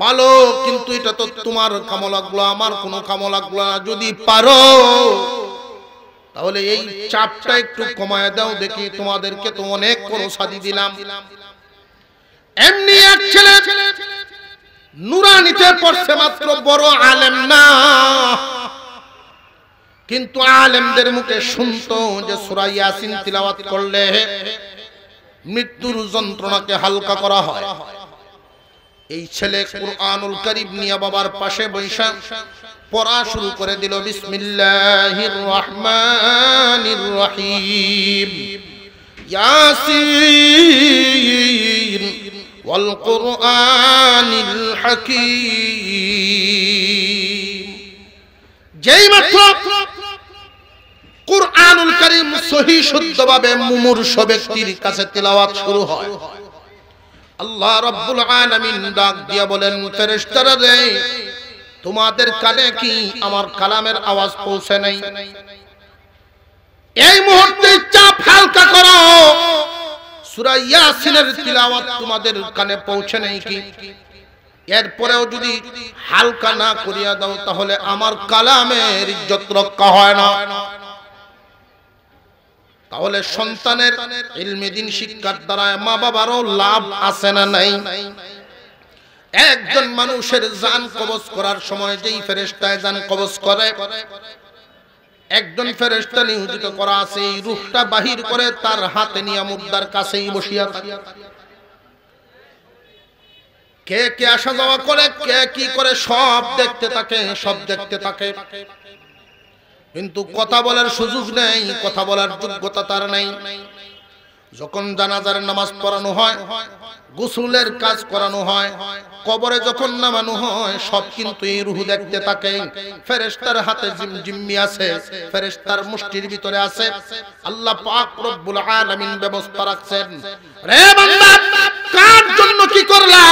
ভালো, কিন্তু এটা তো তোমার কামও লাগলো, আমার কোনো কামও লাগলো না। যদি পারো তাহলে এই চাপটা একটু কমায় দাও দেখি, তোমাদেরকে তো অনেক কোনো সাদি দিলাম। এমনি এক ছেলে নুরানিতে পড়ছে, মাত্র বড় আলেম না, কিন্তু আলেমদের মুখে শুনতো যে সূরা ইয়াসিন তিলাওয়াত করলে মৃত্যুর যন্ত্রণাকে হালকা করা হয়। এই ছেলে কুরআনুল কারীম নিয়ে বাবার পাশে বৈশা পড়া শুরু করে দিল। বিসমিল্লাহির রহমানির রহিম, ইয়াসিন ওয়াল কুরআনিল হাকীম। যেই মাত্র কুরআনুল কারীম সহিহ শুদ্ধভাবে মুমূর্ষু ব্যক্তির কাছে তেলাওয়াত শুরু হয়, আল্লাহ রাব্বুল আলামিন ডাক দিয়া বলেন, ফেরেশতারা রে, তোমাদের কানে কি আমার কালামের আওয়াজ পৌঁছে নাই? এই মুহূর্তে চাপ হালকা করো। সূরা ইয়াসিনের তিলাওয়াত তোমাদের কানে পৌঁছে নাই কি? এরপরেও যদি হালকা না করিয়া দাও, তাহলে আমার কালামের ইজ্জত রক্ষা হয় না। তাহলে সন্তানের ইলমে দ্বীন শিক্ষার দ্বারা মা বাবারও লাভ আছে না নাই? একজন মানুষের জান কবজ করার সময় যেই ফেরেশতায় জান কবজ করে, একজন ফেরেশতা নিয়োজিত করা আছে, এই রূহটা বাহির করে তার হাতে নিয়ে মুর্দার কাছেই বসিয়া থাকে। কে কে আসা যাওয়া করে, কে কি করে, সব দেখতে থাকে, সব দেখতে থাকে, কিন্তু কথা বলার সুযোগ নেই, কথা বলার যোগ্যতা তার নেই। যখন জানাজার নামাজ পড়ানো হয়, গোসলের কাজ করানো হয়, কবরে যখন নামানো হয়, সব কিন্তু এই রূহ দেখতে থাকে। ফেরেশতার হাতে জিম্মি আছে, ফেরেশতার মুষ্টির ভিতরে আছে। আল্লাহ পাক রব্বুল আলামিন ব্যবস্থা রাখছেন, রে বান্দা, কার জন্য কি করলা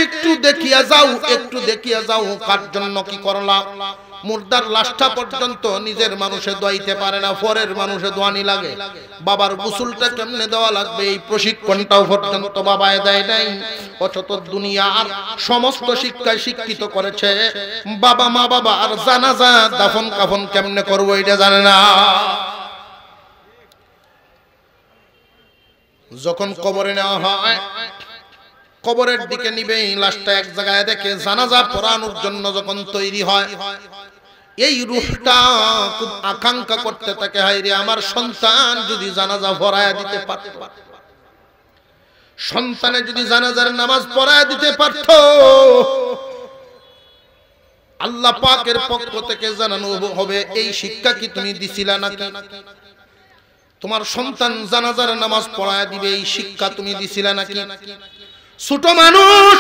একটু দেখিয়া যাও, একটু দেখিয়া যাও, কার জন্য কি করলা। মুর্দার লাশটা পর্যন্ত নিজের মানুষে দোয়াইতে পারে না, পরের মানুষে দোয়ানি লাগে। বাবার গোসলটা কেমনে দেওয়া লাগবে, এই প্রশিক্ষণটাও পর্যন্ত বাবায় দেয় নাই। অথচ দুনিয়ার সমস্ত শিক্ষায় শিক্ষিত করেছে, বাবা মা বাবা আর জানাজা দাফন কাফন কেমনে করবো এটা জানে না। যখন কবরে নেওয়া হয়, কবরের দিকে নিবে, লাশটা এক জায়গায় দেখে, জানাজা পড়ানোর জন্য যখন তৈরি হয়, এই রূহটা খুব আকাঙ্ক্ষা করতে থাকে, হায়রে আমার সন্তান যদি জানাজা পড়ায়া দিতে পারত, সন্তানে যদি জানাজার নামাজ পড়ায়া দিতে পারত। আল্লাহ পাকের পক্ষ থেকে জানানো হবে, এই শিক্ষা কি তুমি দিছিলা নাকি? তোমার সন্তান জানাজার নামাজ পড়ায়া দিবে, এই শিক্ষা তুমি দিছিলা নাকি? ছোট মানুষ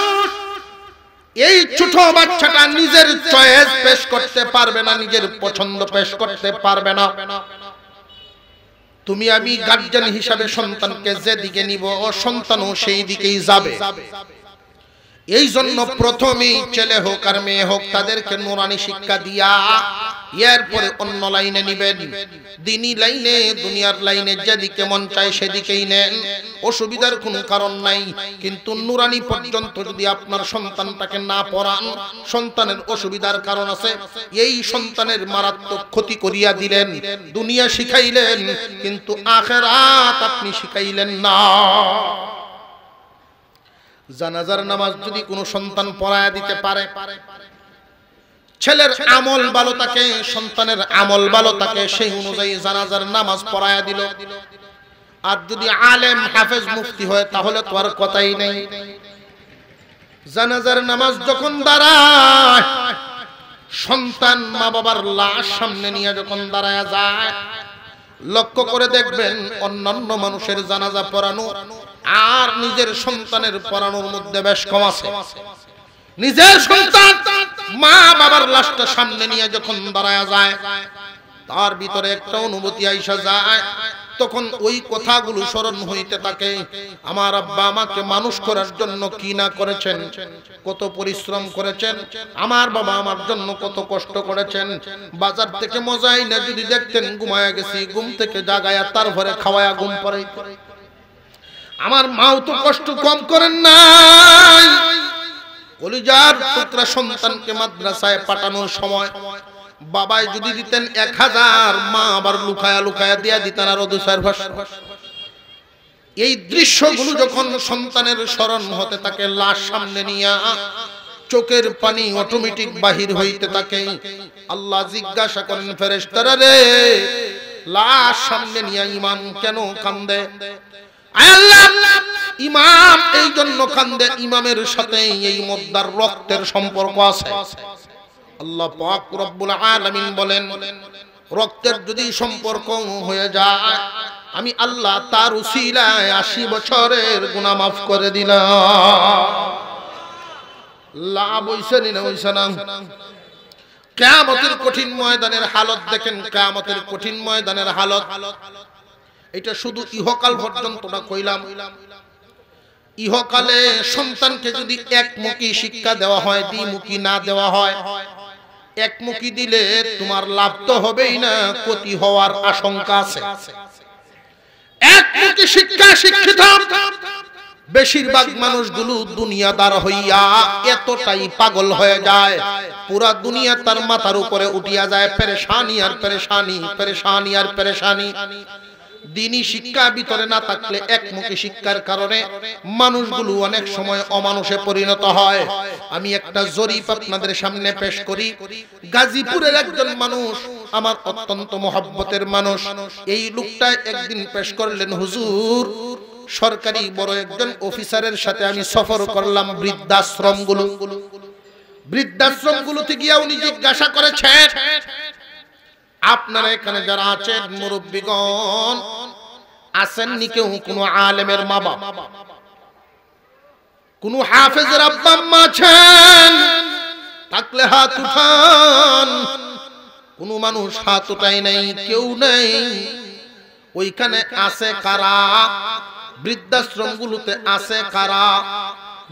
এই ছোট বাচ্চাটা নিজের চয়েস পেশ করতে পারবে না, নিজের পছন্দ পেশ করতে পারবে না। তুমি আমি গার্জিয়ান হিসাবে সন্তানকে যেদিকে নিব, ও সন্তানও সেই দিকেই যাবে। এই জন্য প্রথমেই ছেলে হোক আর মেয়ে হোক তাদেরকে নুরানি শিক্ষা দিয়া এরপরে অন্য লাইনে নিবেন। দিনী লাইনে, দুনিয়ার লাইনে যেদিকে মন চায় সেদিকেই নেন, অসুবিধার কোনো কারণ নাই। কিন্তু নুরানি পর্যন্ত যদি আপনার সন্তানটাকে না পড়ান, সন্তানের অসুবিধার কারণ আছে। এই সন্তানের মারাত্মক ক্ষতি করিয়া দিলেন। দুনিয়া শিখাইলেন কিন্তু আখিরাত আপনি শিখাইলেন না। জানাজার নামাজ যদি কোনো সন্তান পড়ায়া দিতে পারে, ছেলের আমল ভালো থাকে, সন্তানের আমল ভালো থাকে, সেই অনুযায়ী জানাজার নামাজ পড়ায়া দিল। আর যদি আলেম হাফেজ মুফতি হয় তাহলে তো আর কথাই নেই। জানাজার নামাজ যখন দাঁড়ায়, সন্তান মা বাবার লাশ সামনে নিয়ে যখন দাঁড়ায়া যায়, লক্ষ্য করে দেখবেন অন্যান্য মানুষের জানাজা পড়ানো আর নিজের সন্তানের পড়ানোর মধ্যে বেশ কম আছে। নিজের সন্তান মা বাবার লাশটা সামনে নিয়ে যখন দাঁড়ায়া যায়, তার ভিতরে একটা অনুভূতি আইসা যায়। তখন ওই কথাগুলো স্মরণ হইতে থাকে, আমার আব্বা আমাকে মানুষ করার জন্য কি না করেছেন, কত পরিশ্রম করেছেন, আমার বাবা আমার জন্য কত কষ্ট করেছেন। বাজার থেকে মজাই না যদি দেখতেন ঘুমায়া গেছি, ঘুম থেকে জাগায়া তারপরে খাওয়ায়া ঘুম পড়াই। আমার মাও তো কষ্ট কম করেন নাই। কলিজার টুকরা সন্তানকে মাদ্রাসায় পাঠানোর সময় বাবাই যদি দিতেন 1000, মা আবার লুকায়া লুকায়া দিয়া দিতেন আরো 2-4 ভাষ। এই দৃশ্যগুলো যখন সন্তানের স্মরণ হতে থাকে, লাশ সামনে নিয়া চোখের পানি অটোমেটিক বাহির হইতে থাকে। আল্লাহ জিজ্ঞাসা করেন, ফেরেশতারা রে, লাশ সামনে নিয়া ইমাম কেন কান্দে? আল্লাহ, ইমাম এই জন্য কান্দে, ইমামের সাথে এই মুদ্দার রক্তের সম্পর্ক আছে। আল্লাহ পাক রব্বুল আলামিন বলেন, রক্তের যদি সম্পর্ক হয়ে যায়, আমি আল্লাহ তার উসিলায় 80 বছরের গুনাহ মাফ করে দিলাম। লাভ হইছে না হইছে না? কিয়ামতের কঠিন ময়দানের হালত দেখেন, কিয়ামতের কঠিন ময়দানের হালত। এটা শুধু ইহকাল পর্যন্ত না কইলাম। ইহকালে সন্তানকে যদি একমুখী শিক্ষা দেওয়া হয়, দ্বিমুখী না দেওয়া হয়, একমুখী দিলে তোমার লাভ তো হবেই না, ক্ষতি হওয়ার আশঙ্কা আছে। একমুখী শিক্ষা শিক্ষিত বেশিরভাগ মানুষগুলো দুনিয়াদার হইয়া এতটাই পাগল হয়ে যায়, পুরা দুনিয়া তার মাথার উপরে উঠিয়া যায়। পেরেশানি আর পেরেশানি, পেরেশানি আর পেরেশানি। দিনী শিক্ষা ভিতরে না থাকলে, একমুখী শিক্ষার কারণে মানুষগুলো অনেক সময় অমানুষে পরিণত হয়। আমি একটা জরিপ আপনাদের সামনে পেশ করি। গাজীপুরের একজন মানুষ, আমার অত্যন্ত মহব্বতের মানুষ, এই লোকটা একদিন পেশ করলেন, হুজুর, সরকারি বড় একজন অফিসারের সাথে আমি সফর করলাম বৃদ্ধাশ্রমগুলোতে গিয়ে উনি জিজ্ঞাসা করেছেন, আপনারা এখানে যারা আছেন মুরব্বীগণ, আছেননি কেউ কোন আলেমের মা বাপ, কোন হাফেজের আব্বা আম্মা আছেন? থাকলে হাত উঠান। কোন মানুষ হাত উঠায় নাই, কেউ নাই। ওইখানে আছে কারা? বৃদ্ধাশ্রমগুলোতে আছে কারা?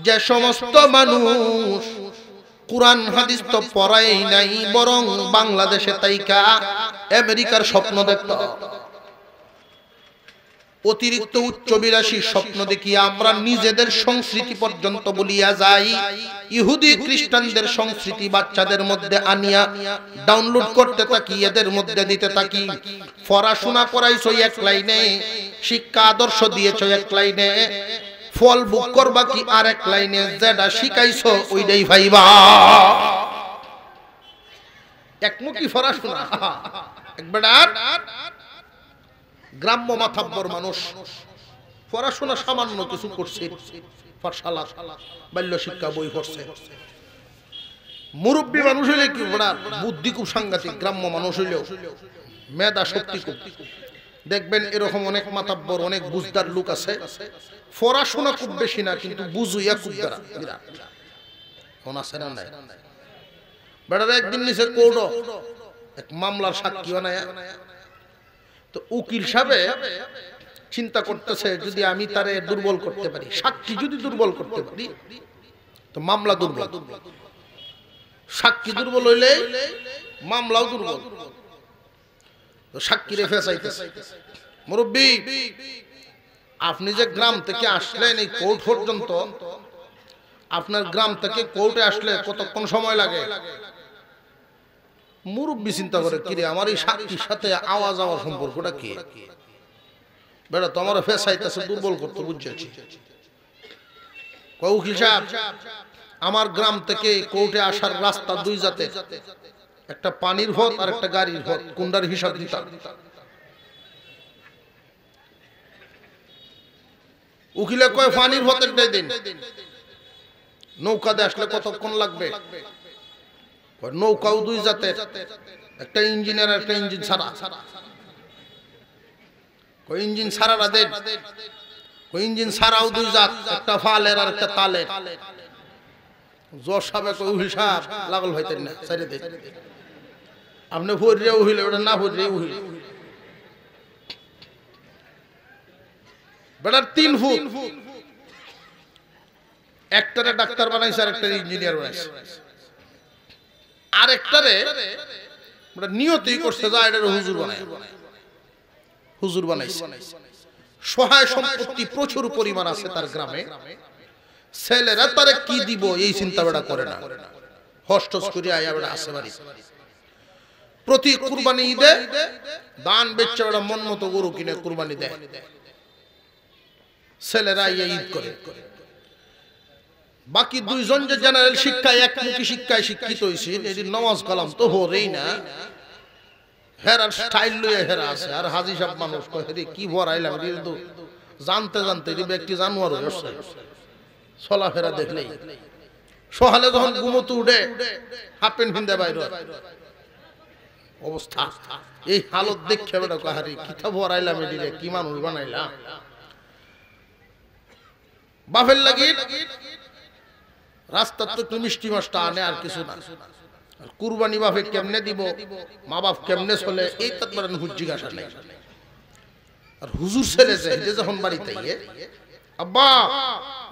যে সমস্ত মানুষ কুরআন হাদিস তো পড়াই নাই, বরং বাংলাদেশে তাইকা আমেরিকার স্বপ্ন দেখত, অতিরিক্ত উচ্চবিলাসী স্বপ্ন দেখি আমরা নিজেদের সংস্কৃতি পর্যন্ত বলিয়া যাই। ইহুদি খ্রিস্টানদের সংস্কৃতি বাচ্চাদের মধ্যে আনিয়া ডাউনলোড করতে থাকি, এদের মধ্যে দিতে থাকি। পড়াশোনা করাইছো এক লাইনে, শিক্ষা আদর্শ দিয়েছো এক লাইনে, ফল বুক করবা কি আরেক লাইনে, যেটা শিখাইছো ওইটাই ভাইবা। একমুখী পড়াশোনা। একবার গ্রাম্য মাথাব্বর মানুষ পড়াশোনা সামান্য কিছু করছে, পাঠশালা বাল্য শিক্ষা বই পড়ছে। মুরব্বী মানুষ হইলে কি বড় বুদ্ধি খুব সাংঘাতিক, গ্রাম্য মানুষ হইলেও মেধা শক্তি খুব। দেখবেন এরকম অনেক মাতাব্বর, অনেক বুঝদার লোক আছে, পড়াশোনা খুব বেশি না কিন্তু বুঝুইয়া খুব দ্বারা। কোন আছে না নাই বেটারা একদিন নিচে কোর্ট এক মামলার সাক্ষী বানায় তো উকিল সাহেব চিন্তা করতেছে যদি আমি তারে দুর্বল করতে পারি সাক্ষী যদি দুর্বল করতে পারি তো মামলা দুর্বল সাক্ষী দুর্বল হইলে মামলাও দুর্বল তো সাক্ষী রে ফেসাইতেছে মুরব্বি আপনি যে গ্রাম থেকে আসলেন এই কোর্ট পর্যন্ত আপনার গ্রাম থেকে কোর্টে আসলে কতক্ষণ সময় লাগে মুরব্বি চিন্তা করে কিরে আমার এই সাক্ষীর সাথে আওয়াজ আওয়ার সম্পর্কটা কি বেটা তোমার ফেসাইতেছে দুর্বল করতে বুঝেছি উকিল সাহেব আমার গ্রাম থেকে কোর্টে আসার রাস্তা দুই জাতের একটা পানির ভোট আর একটা গাড়ির ভোট কোনটার হিসাব দিতাম উকিলে কয় পানির ভোটেরটাই দিন নৌকাতে আসলে কতক্ষণ লাগবে নৌকাও দুই জাতের একটা ইঞ্জিনিয়ার একটা ইঞ্জিন ছাড়া ইঞ্জিন ছাড়াটা দেন ইঞ্জিন ছাড়াও দুই জাত একটা ফালের আর একটা তালের জোর সাবেক হিসাব লাগল হইতেন না ছেড়ে দেন আপনি ভরিয়ে উহিলে ওটা না ভরিয়ে উহিল বেটার 3 ফুট একটারে ডাক্তার বানাইছে আর একটা ইঞ্জিনিয়ার বানাইছে আর একটারে নিয়তই করছে যা এটা হুজুর বানায় হুজুর বানাইছে সহায় সম্পত্তি প্রচুর পরিমাণ আছে তার গ্রামে ছেলেরা তারে কি দিব এই চিন্তা বেড়া করে না হস্টস করে আয়া বেড়া আছে বাড়ি প্রতি কুরবানি ঈদে দান বেচে বেড়া মন মতো গরু কিনে কুরবানি দেয় ছেলেরা ঈদ করে বাকি দুইজন যে জেনারেল শিক্ষায় একমুখী শিক্ষায় শিক্ষিত হইছেন এই নামাজ কালাম তো হরেই না হেরার স্টাইল লয়ে হেরা আছে আর হাজী সাহেব মানুষ কয় রে কি ভরাইলাম কিন্তু জানতে জানতে এই ব্যক্তি জানোয়ার হচ্ছে চলাফেরা দেখলেই সকালে যখন ঘুমোতে উঠে হাফ প্যান্ট ভিন্দে বাইর অবস্থা এই হালত দেখে বেটা কাহারি কিতা ভরাইলাম এদিকে কি মানুষ বানাইলাম বাফের লাগি রাস্তার তো একটু মিষ্টি মাছটা আনে আর কিছু না আর কুরবানি বাপে কেমনে দিব মা বাপ কেমনে চলে এই তার জিজ্ঞাসা নেই আর হুজুর ছেলে যে যখন বাড়িতে আব্বা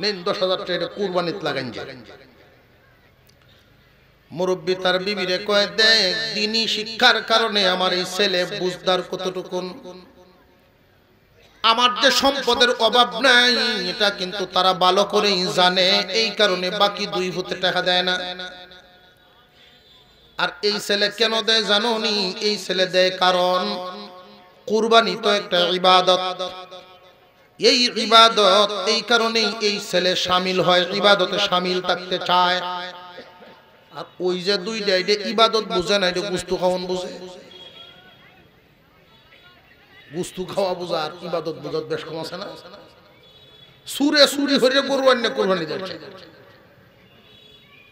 নেন 10,000 টাকা কুরবানিত লাগাইন যায় মুরব্বি তার বিবিরে কয় দেখ দিনী শিক্ষার কারণে আমার এই ছেলে বুঝদার কতটুকুন আমার যে সম্পদের অভাব নাই এটা কিন্তু তারা ভালো করেই জানে এই কারণে বাকি 2 ফুটে টাকা দেয় না আর এই ছেলে কেন দেয় জানো নি এই ছেলে দেয় কারণ কুরবানি তো একটা ইবাদত এই ইবাদত এই কারণেই এই ছেলে শামিল হয় ইবাদতে শামিল থাকতে চায় আর ওই যে দুইটা এটা ইবাদত বুঝে না এটা গুস্তু খাওয়ান বুঝে গুস্তু খাওয়া বুঝা আর ইবাদত বুঝাত বেশ কম আছে না সুরে সুরি হরে গরু আন্য কুরবানি দিচ্ছে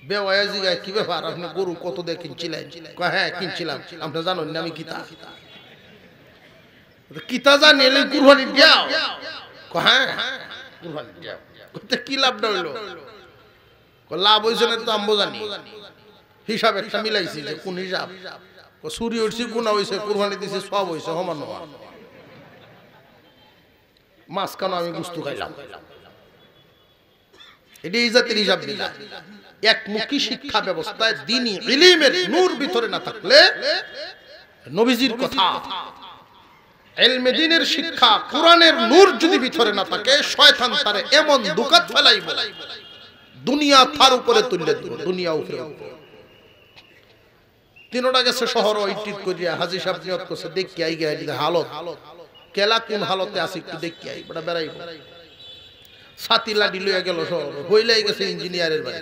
বেওয়াজি গায় কি ব্যাপার আপনি গরু কত দিয়ে কিনছিলেন কয় হ্যাঁ কিনছিলাম আপনি জানেন না আমি কিতা কিতা জানি এলে কুরবানি দাও কয় হ্যাঁ কুরবানি দাও কত কি লাভটা হইলো কয় লাভ হইছে না তো আমবো জানি হিসাব একটা মিলাইছি যে কোন হিসাব কয় সুরি হইছে গুনাহ হইছে কুরবানি দিছে সব হইছে সমান সমান মাছ কেন আমি গুস্তু খাইলাম এটি ইজ্জতের হিসাব দিলা একমুখী শিক্ষা ব্যবস্থায় দ্বীনি ইলমের নূর ভিতরে না থাকলে নবীজির কথা ইলমে দ্বীনের শিক্ষা কোরআনের নূর যদি ভিতরে না থাকে শয়তান তারে এমন দুকাত ফেলাইব দুনিয়া তার উপরে তুলে দিব দুনিয়া উপরে তিনটা গেছে শহর ওইটিট করিয়া হাজী সাহেব নিয়ত করছে দেখি আই গিয়া হালত কেলা কোন হালতে আছে একটু দেখি আই বড় বেড়াইব ছাতি লাডি লইয়া গেল শহর হইলাই গেছে ইঞ্জিনিয়ারের বাড়ি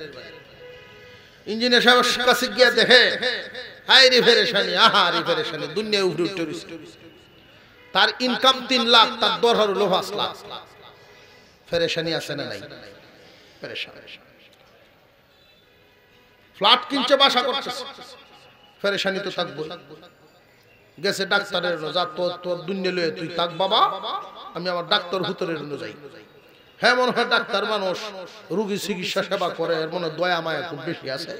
ইঞ্জিনিয়ার সাহেবের কাছে গিয়া দেখে হাই রে ফেরেশানি আহা রে ফেরেশানি দুনিয়া উপরে উঠে রইছে তার ইনকাম 3 লাখ তার দরহার হলো 5 লাখ ফেরেশানি আছে না নাই পেরেশান ফ্ল্যাট কিনছে বাসা করছে ফেরেশানি তো থাকবো গেছে ডাক্তারের যা তোর দুনিয়া লয়ে তুই থাক বাবা আমি আমার ডাক্তার হুতরের জন্য যাই হ্যাঁ মনে হয় ডাক্তার মানুষ, রোগী চিকিৎসা সেবা করে, এর মনে দয়া মায়া খুব বেশি আছে।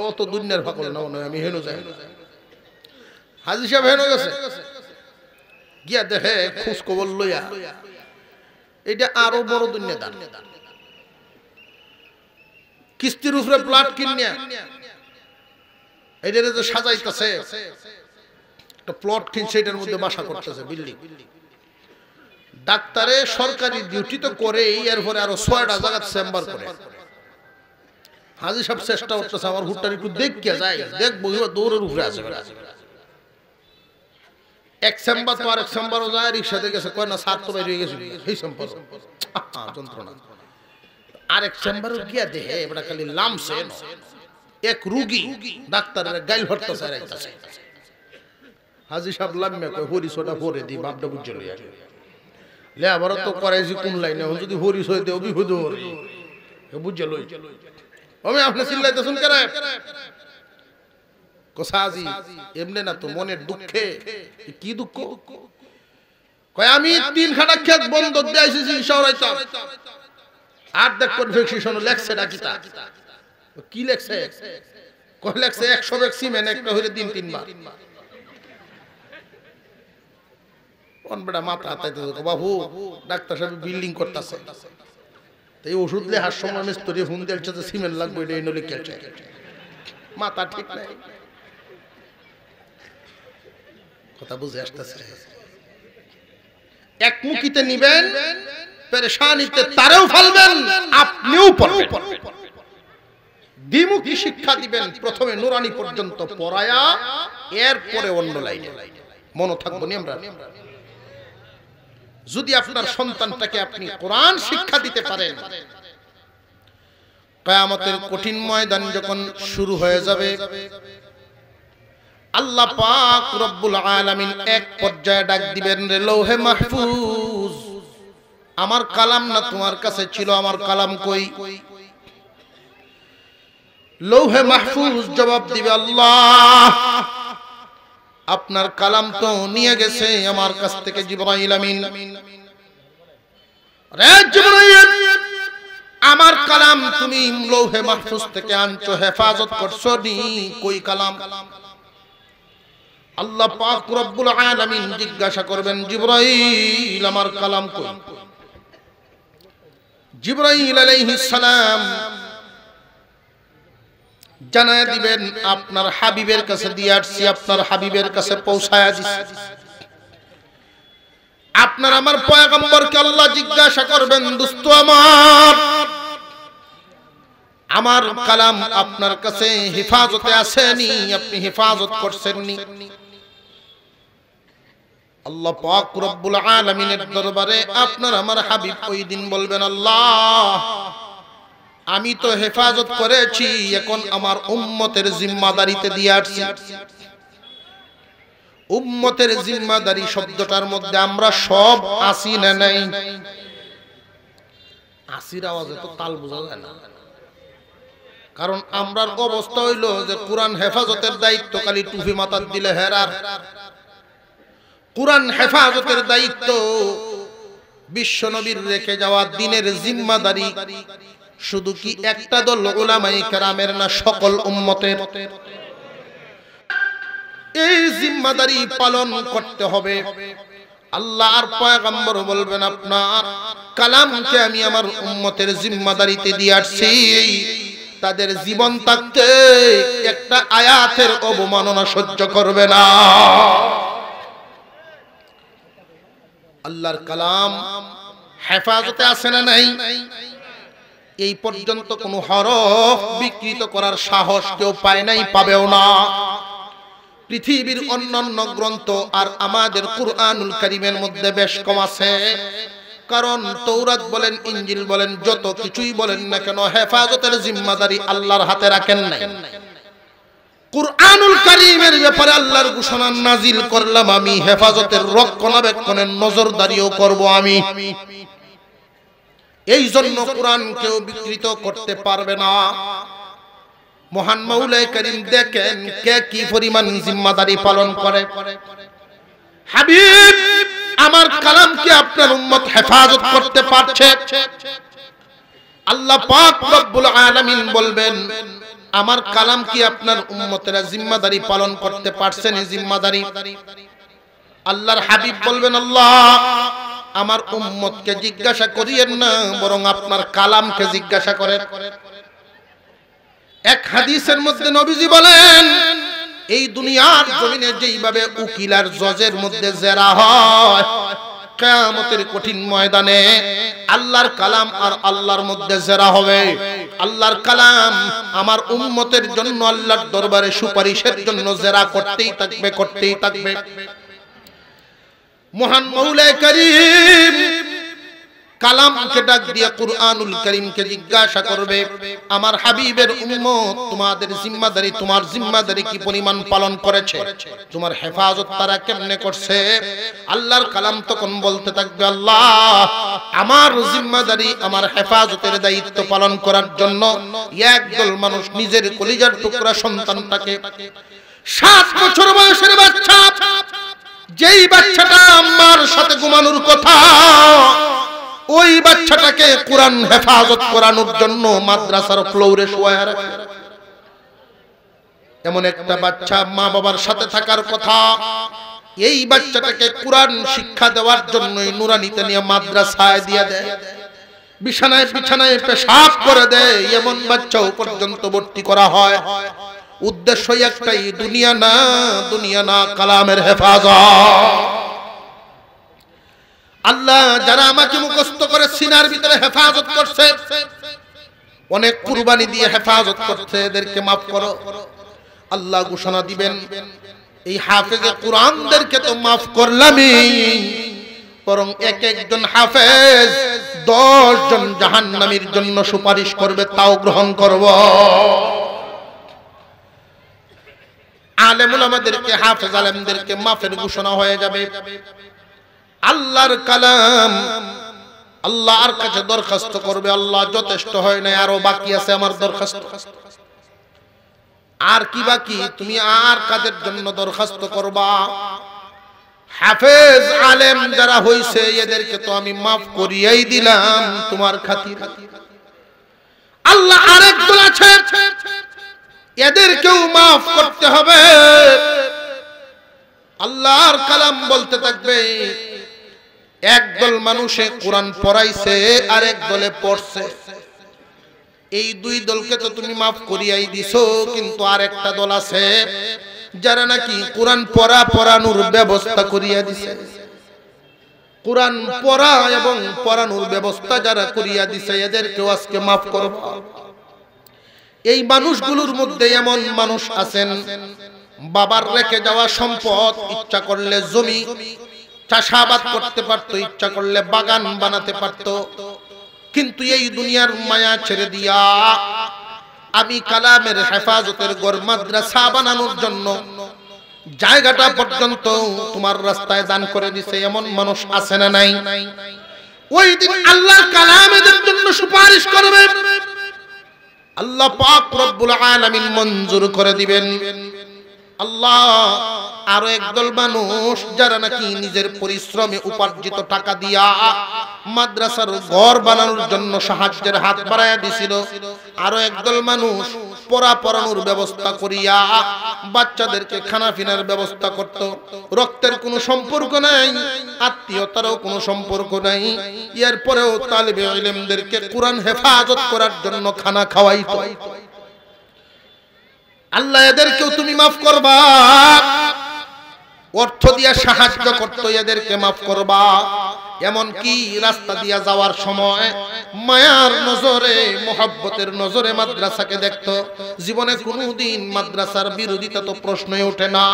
অত দুনিয়ার ফাকল না মনে হয়, আমি হেনো যাই। হাজি সাহেব হেনো গেছে, গিয়া দেখে খোঁজ খবর লইয়া এটা আরো বড় দুনিয়াদার। কিস্তির উপরে প্লট কিনিয়া এটারে যে সাজাইতেছে, একটা প্লট কিনছে, এটার মধ্যে বাসা করতেছে, বিল্ডিং। ডাক্তারে সরকারি ডিউটি তো করে, এরপরে আরো ৬টা জায়গা চেম্বার করে। হাজি সাহেব চেষ্টা করতেছে আমার হুটটার একটু দেখিয়া যায়, দেখবো দৌড়ের উপরে আছে। এক চেম্বার তো আরেক চেম্বারও যায়, রিক্সাতে গেছে, কয় না সাত তো বাইরে গেছে এই চেম্বার যন্ত্রণা। আরেক চেম্বারও গিয়া দেখে এটা খালি লামছে এক রুগী, ডাক্তারের গাইল ভরতেছে। হাজি সাহেব লাম্মে কয় হরিশটা ভরে দি, বাপটা বুঝে লইয়া লে আবার তো করাইছি কোন লাইনে, যদি হরিশ হয়ে দেও বিহুদ বুঝে লই। আমি আপনি চিল্লাইতেছেন কেন? কোসাজি এমনি না তো, মনের দুঃখে। কি দুঃখ? কয় আমি 3 খানা ক্ষেত বন্ধক দিয়ে আইছি ইনশাআল্লাহ, আর দেখ কনফেকশন লেখছে ডাকিতা। কি লেখছে? কয় লেখছে 100 ব্যাগ সিমেন্ট একটা হইলে দিন 3 বার। কোন বড় মাথা আতাইতে বাবু, ডাক্তার সাহেব বিল্ডিং করতেছে, তাই ওষুধ লেহার সময় মিস্ত্রি ফোন দিয়েছে যে সিমেন্ট লাগবে, এটা এনে লিখেছে। মাথা ঠিক নাই, কথা বুঝে আসতেছে। একমুখিতে নিবেন, পেরেশানিতে তারেও ফেলবেন, আপনিও পড়বেন। দ্বিমুখী শিক্ষা দিবেন, প্রথমে নুরানি পর্যন্ত পড়ায়া এরপরে অন্য লাইনে। মনে থাকবো নি আমরা? যদি আপনার সন্তানটাকে আপনি কোরআন শিক্ষা দিতে পারেন, কিয়ামতের কঠিন ময়দান যখন শুরু হয়ে যাবে, আল্লাহ পাক রব্বুল আলামিন এক পর্যায়ে ডাক দিবেন, রে লৌহে মাহফুজ, আমার কালাম না তোমার কাছে ছিল, আমার কালাম কই? লৌহে মাহফুজ জবাব দিবে, আল্লাহ আপনার কালাম তো নিয়ে গেছে আমার কাছ থেকে জিবরাইল আমিন। রে জিবরাইল, আমার কালাম তুমি লৌহে মাহফুজ থেকে আনছো, হেফাজত করছো নি, কই কালাম? আল্লাহ পাক রব্বুল আলামিন জিজ্ঞাসা করবেন, জিবরাইল আমার কালাম কই? জিবরাইল আলাইহিস সালাম জানায় দিবেন, আপনার হাবিবের কাছে দিয়ে আসছি, আপনার হাবিবের কাছে পৌঁছায়া দিছি। আপনার আমার পয়গম্বরকে আল্লাহ জিজ্ঞাসা করবেন, দোস্ত আমার কালাম আপনার কাছে হেফাজতে আসেনি, আপনি হেফাজত করছেননি। আল্লাহ পাক রব্বুল আলামিনের দরবারে আপনার আমার হাবিব ওই দিন বলবেন, আল্লাহ আমি তো হেফাজত করেছি, এখন আমার উম্মতের জিম্মাদারিতে দিয়ে আসছি। উম্মতের জিম্মাদারি শব্দটার মধ্যে আমরা সব আসি না নাই? আসির আওয়াজে তো তাল বোঝা যায় না, কারণ আমরার অবস্থা হইল যে কোরআন হেফাজতের দায়িত্ব খালি টুপি মাথার দিলে হেরার। কোরআন হেফাজতের দায়িত্ব বিশ্ব নবীর রেখে যাওয়া দিনের জিম্মাদারি শুধু কি একটা দল উলামায়ে কেরামের না, সকল উম্মতের। এই জিম্মাদারি পালন করতে হবে। আল্লাহর পয়গম্বর বলবেন, আপনার কালামকে আমি আমার উম্মতের জিম্মাদারিতে দিয়ে আসছি, তাদের জীবন থাকতে একটা আয়াতের অবমাননা সহ্য করবে না। আল্লাহর কালাম হেফাজতে আছে না নাই? এই পর্যন্ত কোনো হরফ বিকৃত করার সাহস কেউ পায় নাই, পাবেও না। পৃথিবীর অন্যান্য গ্রন্থ আর আমাদের কুরআনুল কারীমের মধ্যে বেশ কম আছে, কারণ তৌরাত বলেন, ইনজিল বলেন, যত কিছুই বলেন না কেন, হেফাজতের জিম্মাদারি আল্লাহর হাতে রাখেন নাই। কুরআনুল কারীমের ব্যাপারে আল্লাহর ঘোষণা নাজিল করলাম আমি, হেফাজতের রক্ষণাবেক্ষণের নজরদারিও করব আমি। এই জন্য কোরআন কেউ বিকৃত করতে পারবে না। মহান মাওলায়ে কারীম দেখেন কে কি পরিমাণ জিম্মাদারি পালন করে। হাবিব আমার কালাম কি আপনার উম্মত হেফাজত করতে পারছে? আল্লাহ পাক রব্বুল আলামিন বলবেন আমার কালাম কি আপনার উম্মতেরা জিম্মাদারি পালন করতে পারছেন? এই জিম্মাদারি আল্লাহর হাবিব বলবেন আল্লাহ আমার উম্মতকে জিজ্ঞাসা করিয়েন না, বরং আপনার কালামকে জিজ্ঞাসা করেন। এক হাদিসের মধ্যে নবীজি বলেন এই দুনিয়ার জমিনে যেইভাবে উকিল আর জজের মধ্যে জেরা হয়, কিয়ামতের কঠিন ময়দানে আল্লাহর কালাম আর আল্লাহর মধ্যে জেরা হবে। আল্লাহর কালাম আমার উম্মতের জন্য আল্লাহর দরবারে সুপারিশের জন্য জেরা করতেই থাকবে, করতেই থাকবে। মহান মৌলা কারীম কালামকে ডাক দিয়ে কুরআনুল কারীমকে জিজ্ঞাসা করবে আমার হাবিবের উম্মত তোমাদের জিম্মাদারি, তোমার জিম্মাদারি কি পরিমাণ পালন করেছে? তোমার হেফাজত তারা কেমনে করছে? আল্লাহর কালাম তখন বলতে থাকবে আল্লাহ আমার জিম্মাদারি, আমার হেফাজতের দায়িত্ব পালন করার জন্য একদল মানুষ নিজের কলিজার টুকরা সন্তানটাকে 7 বছর বয়সের বাচ্চা, যেই বাচ্চাটা আম্মার সাথে ঘুমানোর কথা, ওই বাচ্চাটাকে কোরআন হেফাজত করানোর জন্য মাদ্রাসার ফ্লোরে শোয়ায় রাখে। এমন একটা বাচ্চা মা বাবার সাথে থাকার কথা, এই বাচ্চাটাকে কোরআন শিক্ষা দেওয়ার জন্যই নুরানিতে নিয়ে মাদ্রাসায় দিয়ে দেয়, বিছানায় বিছানায় পেশাব করে দেয়, এমন বাচ্চাও পর্যন্ত ভর্তি করা হয়। উদ্দেশ্য একটাই, দুনিয়া না, দুনিয়া না, কালামের হেফাজত। আল্লাহ যারা আমাকে মুখস্থ করে সিনার ভিতরে হেফাজত করছে, অনেক কুরবানি দিয়ে হেফাজত করছে, এদেরকে maaf করো। আল্লাহ ঘোষণা দিবেন এই হাফেজে কোরআনদেরকে তো maaf করলামই, বরং এক একজন হাফেজ 10 জন জাহান্নামীর জন্য সুপারিশ করবে, তাও গ্রহণ করব। আলেম উলামাদেরকে, হাফেজ আলেমদেরকে মাফের ঘোষণা হয়ে যাবে। আল্লাহর কালাম আল্লাহর কাছে দরখাস্ত করবে, আল্লাহ যথেষ্ট হয় না, আরো বাকি আছে আমার দরখাস্ত। আর কি বাকি? তুমি আর কাদের জন্য দরখাস্ত করবা? হাফেজ আলেম যারা হইছে এদেরকে তো আমি maaf করিয়াই দিলাম তোমার খাতির। আল্লাহ আরেক দল আছে এদেরকেও maaf করতে হবে। আল্লাহর কালাম বলতে থাকবে একদল মানুষে কোরআন পড়াইছে, আরেক দলে পড়ছে, এই দুই দলকে তো তুমি maaf করিয়াই দিছো, কিন্তু আরেকটা দল আছে যারা নাকি কোরআন পড়ানোর ব্যবস্থা করিয়া দিছে। কোরআন পড়া এবং পড়ানোর ব্যবস্থা যারা করিয়া দিছে এদেরকেও আজকে maaf করব। এই মানুষগুলোর মধ্যে এমন মানুষ আছেন বাবার রেখে যাওয়া সম্পদ ইচ্ছা করলে জমি চাষাবাদ করতে পারতো, ইচ্ছা করলে বাগান বানাতে পারতো, কিন্তু এই দুনিয়ার মায়া ছেড়ে দিয়া আমি কালামের হেফাজতের ঘর মাদ্রাসা বানানোর জন্য জায়গাটা পর্যন্ত তোমার রাস্তায় দান করে দিছে। এমন মানুষ আছে না নাই? ওই দিন আল্লাহর কালামের জন্য সুপারিশ করবে, আল্লাহ পাক রব্বুল আলামিন মঞ্জুর করে দিবেন। আল্লাহ আরো একদল মানুষ যারা নাকি নিজের পরিশ্রমে উপার্জিত টাকা দিয়া মাদ্রাসার ঘর বানানোর জন্য সাহায্যের হাত বাড়াইয়া দিছিল, আরো একদল মানুষ পড়ানোর ব্যবস্থা করিয়া বাচ্চাদেরকে খানা পিনার ব্যবস্থা করত। রক্তের কোনো সম্পর্ক নাই, আত্মীয়তারও কোনো সম্পর্ক নাই, এরপরেও তালিবে ইলমদেরকে কোরআন হেফাজত করার জন্য খানা খাওয়াইতো। আল্লাহ এদেরকেও তুমি maaf করবা, অর্থ দিয়া সাহায্য করতো, এদেরকে maaf করবা। এমন কি রাস্তা দিয়া যাওয়ার সময় মায়ার নজরে, মোহাব্বতের নজরে মাদ্রাসাকে দেখতো। জীবনে কোনোদিন মাদ্রাসার বিরোধিতা তো প্রশ্নই ওঠে না,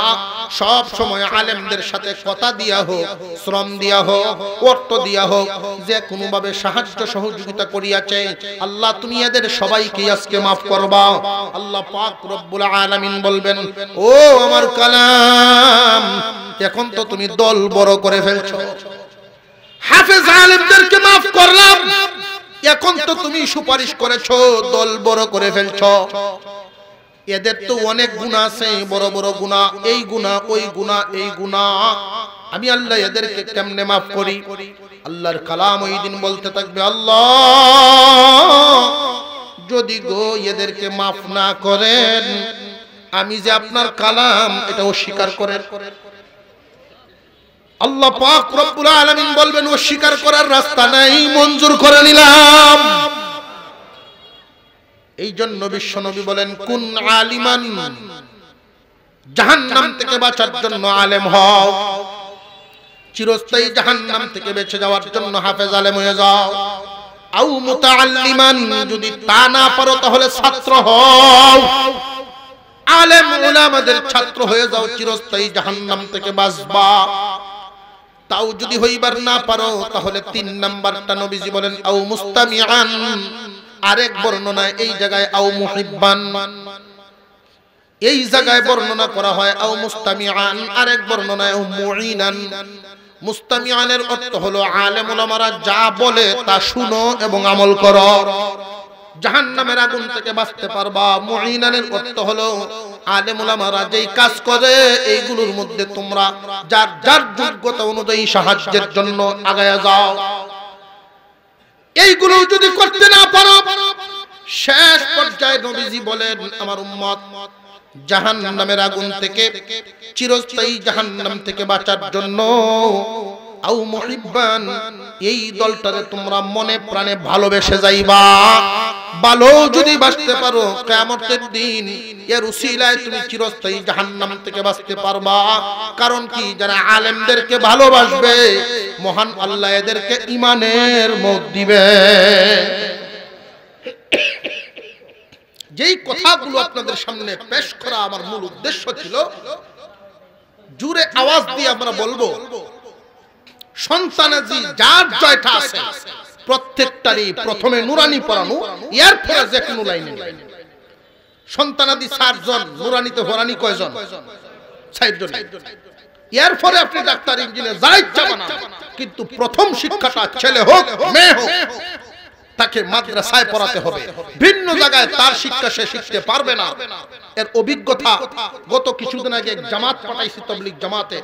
সব সময় আলেমদের সাথে কথা দিয়া হোক, শ্রম দিয়া হোক, অর্থ দিয়া হোক, যে কোনো ভাবে সাহায্য সহযোগিতা করিয়াছে। আল্লাহ তুমি এদের সবাইকে আজকে maaf করবা। আল্লাহ পাক রব্বুল আলামিন বলবেন ও আমার কালাম, এখন তো তুমি দল বড় করে ফেলছো, হাফেজ আলেমদেরকে maaf করলাম, এখন তো তুমি সুপারিশ করেছো, দল বড় করে ফেলছো। এদের তো অনেক গুনাহ আছে, বড় বড় গুনাহ, এই গুনাহ ওই গুনাহ এই গুনাহ, আমি আল্লাহ এদেরকে কেমনে মাফ করি? আল্লাহর কালাম ওই দিন বলতে থাকবে, আল্লাহ যদি গো এদেরকে মাফ না করেন, আমি যে আপনার কালাম এটা অস্বীকার করেন। আল্লাহ পাক রব্বুল আলামিন বলবেন, অস্বীকার করার রাস্তা নাই, মঞ্জুর করে নিলাম। এই জন্য বিশ্বনবী বলেন, কুন আলিমান, জাহান্নাম থেকে বাঁচার জন্য আলেম হও, চিরস্থায়ী জাহান্নাম থেকে বেঁচে যাওয়ার জন্য হাফেজ আলেম হয়ে যাও। আও মুতাআল্লিমান, যদি তা না পারো তাহলে ছাত্র হও, আলেম উলামাদের ছাত্র হয়ে যাও, চিরস্থায়ী জাহান্নাম থেকে বাঁচবা। তাও যদি হইবার না পারো তাহলে ৩ নাম্বারটা নবীজি বলেন, আও মুস্তামিআন, আরেক বর্ণনায় এই জায়গায় আও মুহিব্বান, এই জায়গায় বর্ণনা করা হয় আও মুস্তামিআন, আরেক বর্ণনায় আও মুঈনান। মুস্তামিআনের অর্থ হলো আলেম উলামারা যা বলে তা শুনো এবং আমল করো, জাহান্নামের আগুন থেকে বাঁচতে পারবা। মুঈনানের অর্থ হলো আলেম উলামারা যেই কাজ করে এইগুলোর মধ্যে তোমরা যার যার যোগ্যতা অনুযায়ী সাহায্যের জন্য আগায়া যাও। এইগুলো যদি করতে না পারো, শেষ পর্যায়ে নবীজি বলেন, আমার উম্মত জাহান্নামের আগুন থেকে, চিরস্থায়ী জাহান্নাম থেকে বাঁচার জন্য আও মুহিব্বান, এই দলটারে তোমরা মনে প্রাণে ভালোবেসে যাইবা। ভালো যদি বাঁচতে পারো, কিয়ামতের দিন এর উসিলায় তুমি চিরস্থায়ী জাহান্নাম থেকে বাঁচতে পারবা। কারণ কি, যারা আলেমদেরকে ভালোবাসবে মহান আল্লাহ এদেরকে ঈমানের মত দিবে। যেই কথাগুলো আপনাদের সামনে পেশ করা আমার মূল উদ্দেশ্য ছিল, জোরে আওয়াজ দিয়ে আমরা বলবো, সন্তানাজি যার জয়টা আছে প্রত্যেকটারই প্রথমে নুরানি পড়ানো, এরপরে যে কোনো লাইনে। সন্তানাদি 7 জন, নুরানিতে হরানি কয়জন? 6 জন। এরপরে আপনি ডাক্তার, ইঞ্জিনিয়ার যাই ইচ্ছা বানান, কিন্তু প্রথম শিক্ষাটা ছেলে হোক মেয়ে হোক তাকে মাদ্রাসায় পড়াতে হবে। ভিন্ন জায়গায় তার শিক্ষা সে শিখতে পারবে না। এর অভিজ্ঞতা, গত কিছুদিন আগে জামাত পাঠাইছি, তাবলীগ জামাতে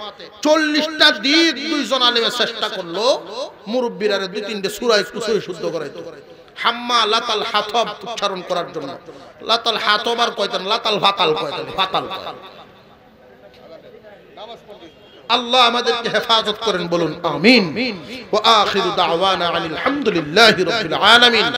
40টা দিন 2 জন আলেমে চেষ্টা করলো মুরব্বিরা 2-3টে সূরা একটু সহি শুদ্ধ করাইতো, হাম্মা লাতাল হাতব উচ্চারণ করার জন্য। লাতাল হাতব আর কয়তেন, লাতাল ফাতাল কয়তেন, ফাতাল। আল্লাহ আমাদেরকে হেফাজত করেন, বলুন আমিন। ওয়া আখিরু দাওয়ানা আলহামদুলিল্লাহি রাব্বিল আলামিন।